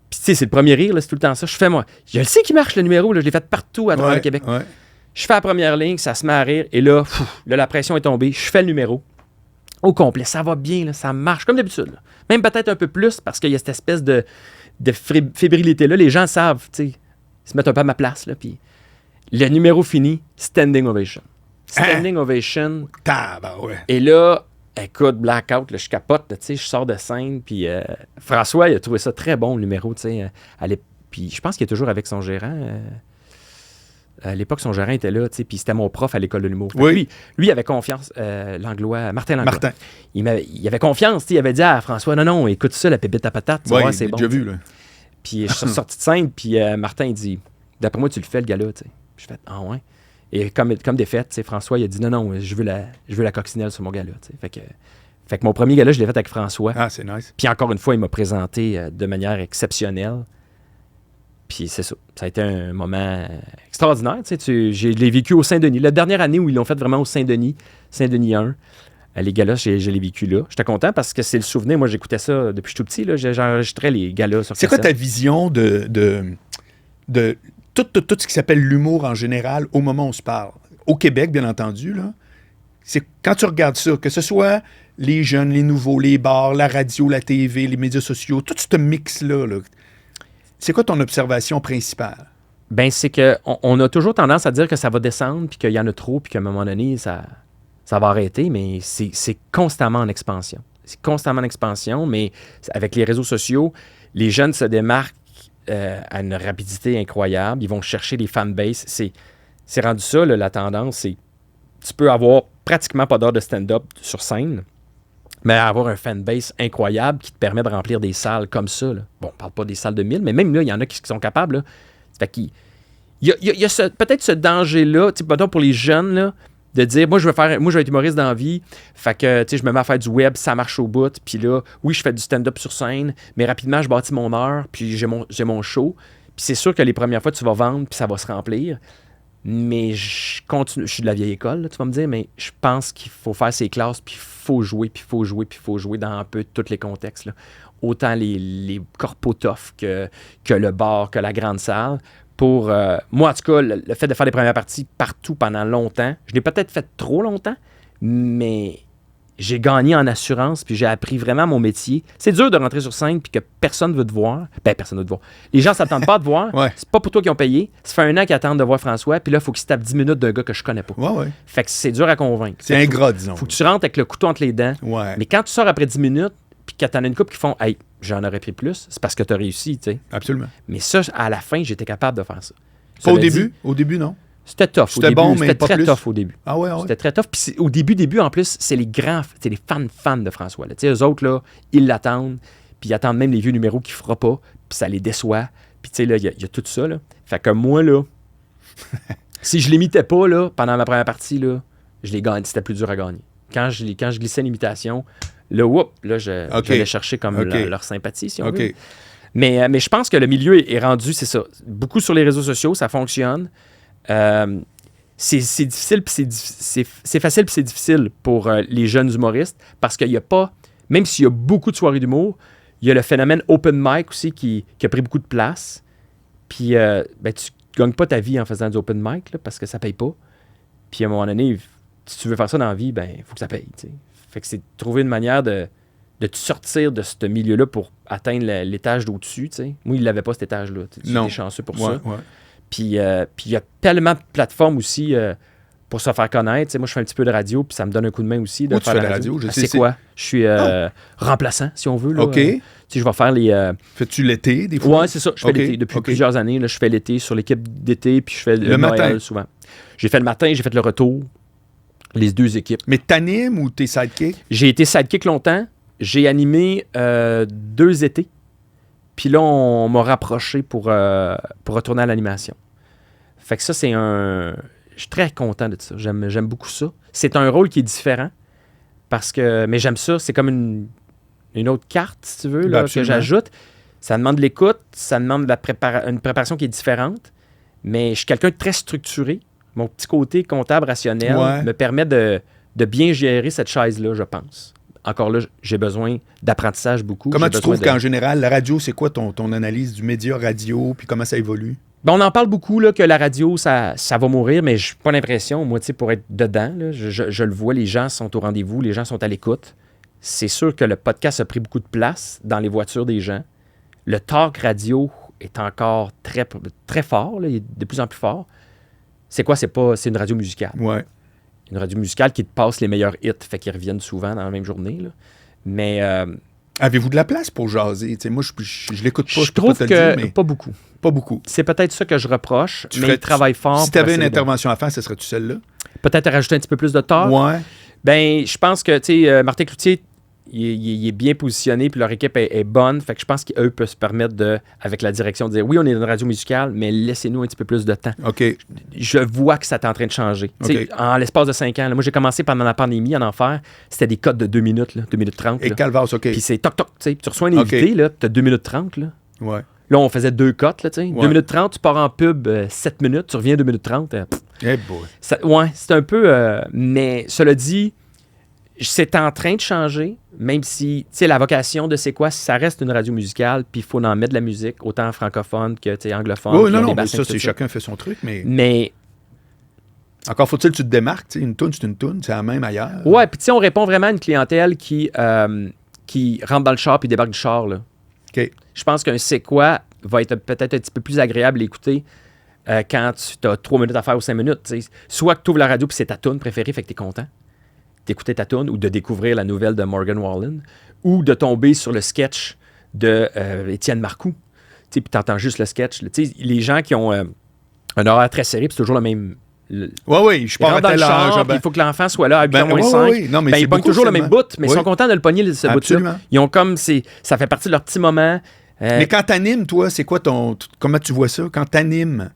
Puis tu sais, c'est le premier rire, là, c'est tout le temps ça. Je fais moi. Je le sais qu'il marche le numéro. Là. Je l'ai fait partout à travers le Québec. Ouais. Je fais la première ligne, ça se met à rire. Et là, la pression est tombée. Je fais le numéro au complet. Ça va bien, là, ça marche comme d'habitude. Là. Même peut-être un peu plus parce qu'il y a cette espèce de fébrilité-là. Les gens savent, tu sais, ils se mettent un peu à ma place. Là, puis le numéro fini, standing ovation. Standing ovation. Ouais. Et là, écoute, blackout, là, je capote, tu sais, je sors de scène. Puis François, il a trouvé ça très bon, le numéro, tu sais. Puis je pense qu'il est toujours avec son gérant. À l'époque, son gérant était là, tu sais, puis c'était mon prof à l'école de l'humour. Oui. Lui, il avait confiance, l'Anglois, Martin Langlois. Martin. Il avait confiance, tu sais, il avait dit à François, non, écoute ça, la pépite à patate, tu vois, c'est bon. J'ai déjà vu, là. Puis je suis sorti de scène, puis Martin, il dit, d'après moi, tu le fais, le gars-là, tu sais. Je fais, ah ouais. Et comme des fêtes, tu sais, François, il a dit, non, je veux la coccinelle sur mon gars-là, tu sais. Fait que mon premier gars-là, je l'ai fait avec François. Ah, c'est nice. Puis encore une fois, il m'a présenté de manière exceptionnelle. Puis c'est ça. Ça a été un moment extraordinaire. Tu sais, je l'ai vécu au Saint-Denis. La dernière année où ils l'ont fait vraiment au Saint-Denis, Saint-Denis 1, les galas, je l'ai vécu là. J'étais content parce que c'est le souvenir. Moi, j'écoutais ça depuis tout petit. Là. J'enregistrais les galas sur C'est quoi cassette. ta vision de tout ce qui s'appelle l'humour en général au moment où on se parle? Au Québec, bien entendu, là. C'est quand tu regardes ça, que ce soit les jeunes, les nouveaux, les bars, la radio, la TV, les médias sociaux, tout ce mix-là, là, c'est quoi ton observation principale? Ben, c'est qu'on a toujours tendance à dire que ça va descendre, puis qu'il y en a trop, puis qu'à un moment donné, ça va arrêter, mais c'est constamment en expansion. C'est constamment en expansion, mais avec les réseaux sociaux, les jeunes se démarquent à une rapidité incroyable. Ils vont chercher les fanbases. C'est rendu ça, là, la tendance. Tu peux avoir pratiquement pas d'heure de stand-up sur scène, mais avoir un fanbase incroyable qui te permet de remplir des salles comme ça. Là. Bon, on parle pas des salles de 1000, mais même là, il y en a qui sont capables. Là. Fait qu'il y a peut-être ce danger-là, pour les jeunes, là, de dire, moi, je vais être humoriste dans la vie, fait que, je me mets à faire du web, ça marche au bout, puis là, oui, je fais du stand-up sur scène, mais rapidement, je bâtis mon heure, puis j'ai mon show, puis c'est sûr que les premières fois, tu vas vendre, puis ça va se remplir, mais je suis de la vieille école, là, tu vas me dire, mais je pense qu'il faut faire ses classes, puis il faut jouer, puis il faut jouer, puis il faut jouer dans un peu tous les contextes, là. Autant les corpos tough que le bar, que la grande salle. Pour moi, en tout cas, le fait de faire des premières parties partout pendant longtemps, je l'ai peut-être fait trop longtemps, mais j'ai gagné en assurance, puis j'ai appris vraiment mon métier. C'est dur de rentrer sur scène, puis que personne ne veut te voir. Ben, personne ne veut te voir. Les gens ne s'attendent pas à te voir. Ouais. C'est pas pour toi qu'ils ont payé. Ça fait 1 an qu'ils attendent de voir François, puis là, il faut qu'ils se tapent 10 minutes d'un gars que je connais pas. Ouais. Fait que c'est dur à convaincre. C'est ingrat, disons. Faut que tu rentres avec le couteau entre les dents. Ouais. Mais quand tu sors après 10 minutes, puis que t'en as une couple qui font « Hey, j'en aurais pris plus », c'est parce que tu as réussi, tu sais. Absolument. Mais ça, à la fin, j'étais capable de faire ça. Pas au Cela dit, début? Au début, non? C'était tough C'était au début. bon, mais c'était pas très plus. tough au début. Ah ouais. C'était très tough. Puis au début, en plus, c'est les fans de François. Tu sais, eux autres, là, ils l'attendent. Puis ils attendent même les vieux numéros qu'il fera pas. Puis ça les déçoit. Puis tu sais, là, il y a tout ça, là. Fait que moi, là, si je l'imitais pas, là, pendant ma première partie, là, je les gagne. C'était plus dur à gagner. Quand je glissais une imitation, là, j'allais chercher comme leur sympathie, si on veut. Mais je pense que le milieu est rendu, c'est ça. Beaucoup sur les réseaux sociaux, ça fonctionne. C'est difficile, puis c'est facile, puis c'est difficile pour les jeunes humoristes, parce qu'il n'y a pas, même s'il y a beaucoup de soirées d'humour, il y a le phénomène open mic aussi qui a pris beaucoup de place. Puis, tu ne gagnes pas ta vie en faisant du open mic, là, parce que ça ne paye pas. Puis, à un moment donné, si tu veux faire ça dans la vie, il faut que ça paye. T'sais. Fait que c'est de trouver une manière de te sortir de ce milieu-là pour atteindre l'étage d'au-dessus. T'sais. Moi, il n'avait pas cet étage-là. Tu es chanceux pour ça. Ouais. Puis, il y a tellement de plateformes aussi pour se faire connaître. T'sais, moi, je fais un petit peu de radio, puis ça me donne un coup de main aussi. De faire de la radio? Je sais c'est quoi? Je suis remplaçant, si on veut. Là, OK. Je vais faire les... Fais-tu l'été, des fois? Oui, c'est ça. Je fais l'été. Depuis plusieurs années, là, je fais l'été sur l'équipe d'été, puis je fais le Noël matin. Souvent. J'ai fait le matin, j'ai fait le retour. Les deux équipes. Mais t'animes ou t'es sidekick? J'ai été sidekick longtemps. J'ai animé 2 étés. Puis là, on m'a rapproché pour retourner à l'animation. Fait que ça, c'est un... Je suis très content de ça. J'aime beaucoup ça. C'est un rôle qui est différent. Mais j'aime ça. C'est comme une autre carte, si tu veux, là, que j'ajoute. Ça demande de l'écoute. Ça demande une préparation qui est différente. Mais je suis quelqu'un de très structuré. Mon petit côté comptable rationnel me permet de bien gérer cette chaise-là, je pense. Encore là, j'ai besoin d'apprentissage beaucoup. Comment tu trouves qu'en général, la radio, c'est quoi ton analyse du média radio, puis comment ça évolue? On en parle beaucoup, là, que la radio, ça va mourir, mais je n'ai pas l'impression, moi, pour être dedans, là, je le vois, les gens sont au rendez-vous, les gens sont à l'écoute. C'est sûr que le podcast a pris beaucoup de place dans les voitures des gens. Le talk radio est encore très, très fort, là, il est de plus en plus fort. C'est quoi? C'est une radio musicale. Ouais. Une radio musicale qui te passe les meilleurs hits, fait qu'ils reviennent souvent dans la même journée. Là. Mais... avez-vous de la place pour jaser? T'sais, moi, je l'écoute pas. Je trouve que pas beaucoup. Pas beaucoup. C'est peut-être ça que je reproche, mais il travaille fort. Si tu avais une intervention à faire, ce serait-tu celle-là? Peut-être rajouter un petit peu plus de talk. Ouais. Je pense que, Martin Cloutier, il est bien positionné, puis leur équipe est bonne. Fait que je pense qu'eux peuvent se permettre avec la direction, de dire oui, on est une radio musicale, mais laissez-nous un petit peu plus de temps. OK. Je vois que ça est en train de changer. Okay. En l'espace de 5 ans, là, moi, j'ai commencé pendant la pandémie à en faire. C'était des codes de 2 minutes, là, 2 minutes 30. Et calvaire, OK. Puis c'est toc-toc. Tu reçois un invité, là, tu as 2 minutes 30. Là. Ouais. Là, on faisait 2 cotes. Là, 2 minutes 30, tu pars en pub 7 minutes, tu reviens 2 minutes 30. Hey boy. C'est un peu... mais cela dit, c'est en train de changer, même si, tu sais, la vocation de C'est quoi, ça reste une radio musicale, puis il faut en mettre de la musique, autant francophone que, tu sais, anglophone. Oui, non, mais ça, c'est chacun fait son truc, mais... Encore faut-il que tu te démarques, tu sais, une toune, c'est une toune, c'est la même ailleurs. Ouais, puis tu sais, on répond vraiment à une clientèle qui rentre dans le char puis débarque du char, là. OK. Je pense qu'un C'est quoi va être peut-être un petit peu plus agréable à écouter quand tu as 3 minutes à faire ou 5 minutes, tu sais. Soit que tu ouvres la radio puis c'est ta toune préférée, fait que t'es content d'écouter ta toune ou de découvrir la nouvelle de Morgan Wallen ou de tomber sur le sketch de Étienne Marcoux. Puis t'entends juste le sketch. Les gens qui ont un horaire très serré, c'est toujours le même... Oui, je pars à tel âge. Il faut que l'enfant soit là à 8h-5. Oui. Non, mais ils pognent toujours le même bout, mais ils sont contents de le pogner, ce bout-là. Ils ont comme... Ça fait partie de leur petit moment. Mais quand t'animes, toi, c'est quoi comment tu vois ça? Quand t'animes...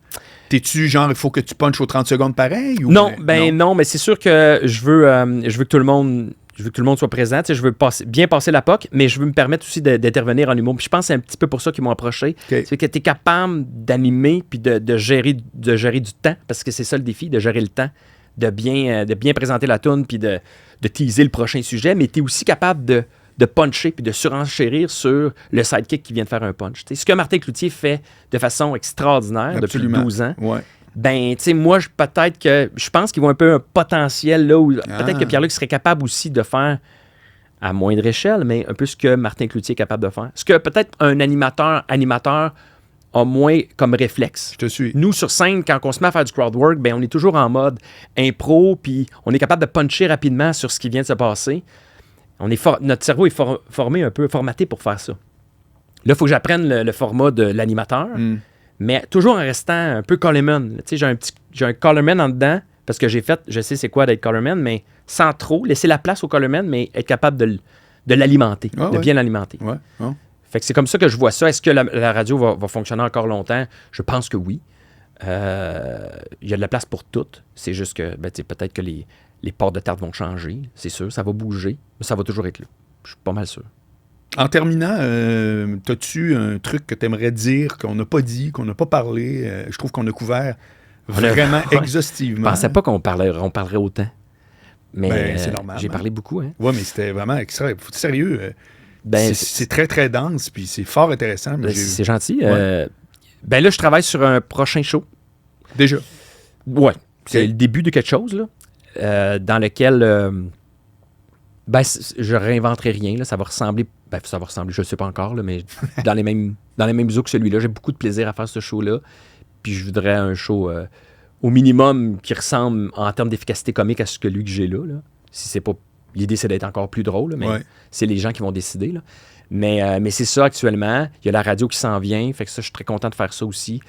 T'es-tu genre, il faut que tu punches aux 30 secondes pareil? Ou non, non, mais c'est sûr que je veux que tout le monde soit présent. Je veux bien passer la POC, mais je veux me permettre aussi d'intervenir en humour. Puis je pense que c'est un petit peu pour ça qu'ils m'ont approché. Okay. C'est que tu es capable d'animer puis de gérer du temps, parce que c'est ça le défi, de gérer le temps, de bien présenter la toune puis de teaser le prochain sujet, mais tu es aussi capable de puncher puis de surenchérir sur le sidekick qui vient de faire un punch. T'sais, ce que Martin Cloutier fait de façon extraordinaire Absolument. Depuis 12 ans, ouais. Moi, peut-être que je pense qu'ils voient un peu un potentiel là où peut-être que Pierre-Luc serait capable aussi de faire à moindre échelle, mais un peu ce que Martin Cloutier est capable de faire. Ce que peut-être un animateur a moins comme réflexe. Je te suis. Nous, sur scène, quand on se met à faire du crowd work, on est toujours en mode impro, puis on est capable de puncher rapidement sur ce qui vient de se passer. Notre cerveau est formé un peu, formaté pour faire ça. Là, il faut que j'apprenne le format de l'animateur, mais toujours en restant un peu colorman. Tu sais, j'ai un colorman en dedans, parce que je sais c'est quoi d'être colorman, mais sans trop laisser la place au colorman, mais être capable de l'alimenter, bien l'alimenter. Ouais. Oh. Fait que c'est comme ça que je vois ça. Est-ce que la radio va fonctionner encore longtemps? Je pense que oui. Il y a de la place pour toutes. C'est juste que peut-être que Les portes de tarte vont changer, c'est sûr. Ça va bouger, mais ça va toujours être là. Je suis pas mal sûr. En terminant, as-tu un truc que tu aimerais dire, qu'on n'a pas dit, qu'on n'a pas parlé? Je trouve qu'on a couvert vraiment exhaustivement. Je pensais pas qu'on parlerait autant. Mais c'est normal. J'ai parlé beaucoup. Hein? Oui, mais c'était vraiment sérieux. Ben, c'est très, très dense, puis c'est fort intéressant. C'est gentil. Ouais. Ben là, je travaille sur un prochain show. Déjà? Ouais. C'est le début de quelque chose, là, dans lequel... je réinventerai rien. Là. Ça va ressembler, je ne sais pas encore, là, mais dans les mêmes eaux que celui-là. J'ai beaucoup de plaisir à faire ce show-là. Puis je voudrais un show au minimum qui ressemble en termes d'efficacité comique à ce que lui que j'ai là. Si c'est pas... L'idée, c'est d'être encore plus drôle, là, mais c'est les gens qui vont décider. Là. Mais c'est ça actuellement. Il y a la radio qui s'en vient. Fait que ça, je suis très content de faire ça aussi.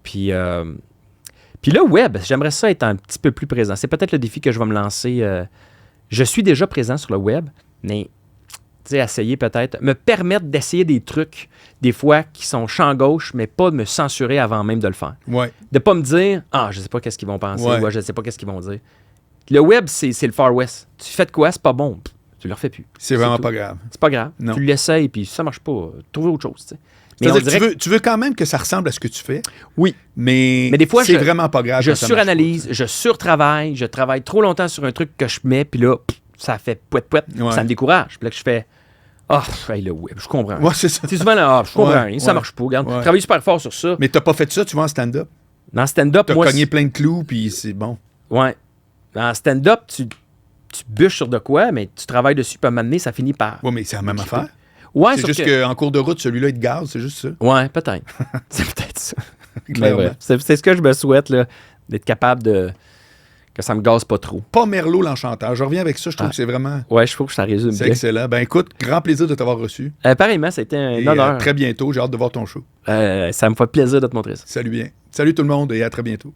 Puis le web, j'aimerais ça être un petit peu plus présent. C'est peut-être le défi que je vais me lancer. Je suis déjà présent sur le web, mais essayer peut-être, me permettre d'essayer des trucs, des fois, qui sont champ gauche, mais pas de me censurer avant même de le faire. Ouais. De pas me dire, je sais pas qu'est-ce qu'ils vont penser, ou je sais pas qu'est-ce qu'ils vont dire. Le web, c'est le Far West. Tu fais de quoi, c'est pas bon, tu le refais plus. C'est vraiment pas grave. C'est pas grave. Non. Tu l'essayes, puis si ça marche pas, trouver autre chose, tu sais. Mais tu veux quand même que ça ressemble à ce que tu fais. Oui. Mais des fois, c'est vraiment pas grave. Je suranalyse, je surtravaille, je travaille trop longtemps sur un truc que je mets, puis là, ça fait pouet-pouet, ça me décourage. Puis là, que je fais, le web, je comprends. Ouais, c'est ça. C'est souvent là, je comprends rien, ça marche pas, regarde. Travaille super fort sur ça. Mais t'as pas fait ça, tu vas en stand-up. Dans stand-up, t'as cogné plein de clous, puis c'est bon. Ouais. Dans stand-up, tu bûches sur de quoi, mais tu travailles dessus, puis à un moment donné, ça finit par... Ouais, mais c'est la même affaire. Ouais, c'est juste qu'en cours de route, celui-là, il te gaze, c'est juste ça. Ouais, peut-être. C'est peut-être ça. Clairement. C'est ce que je me souhaite, là, d'être capable de... que ça me gaze pas trop. Pas Merlot l'Enchanteur. Je reviens avec ça, je trouve que c'est vraiment... Ouais, je trouve que ça résume bien. C'est excellent. Ben écoute, grand plaisir de t'avoir reçu. Pareillement, c'était un honneur. Très bientôt, j'ai hâte de voir ton show. Ça me fait plaisir de te montrer ça. Salut bien. Salut tout le monde et à très bientôt.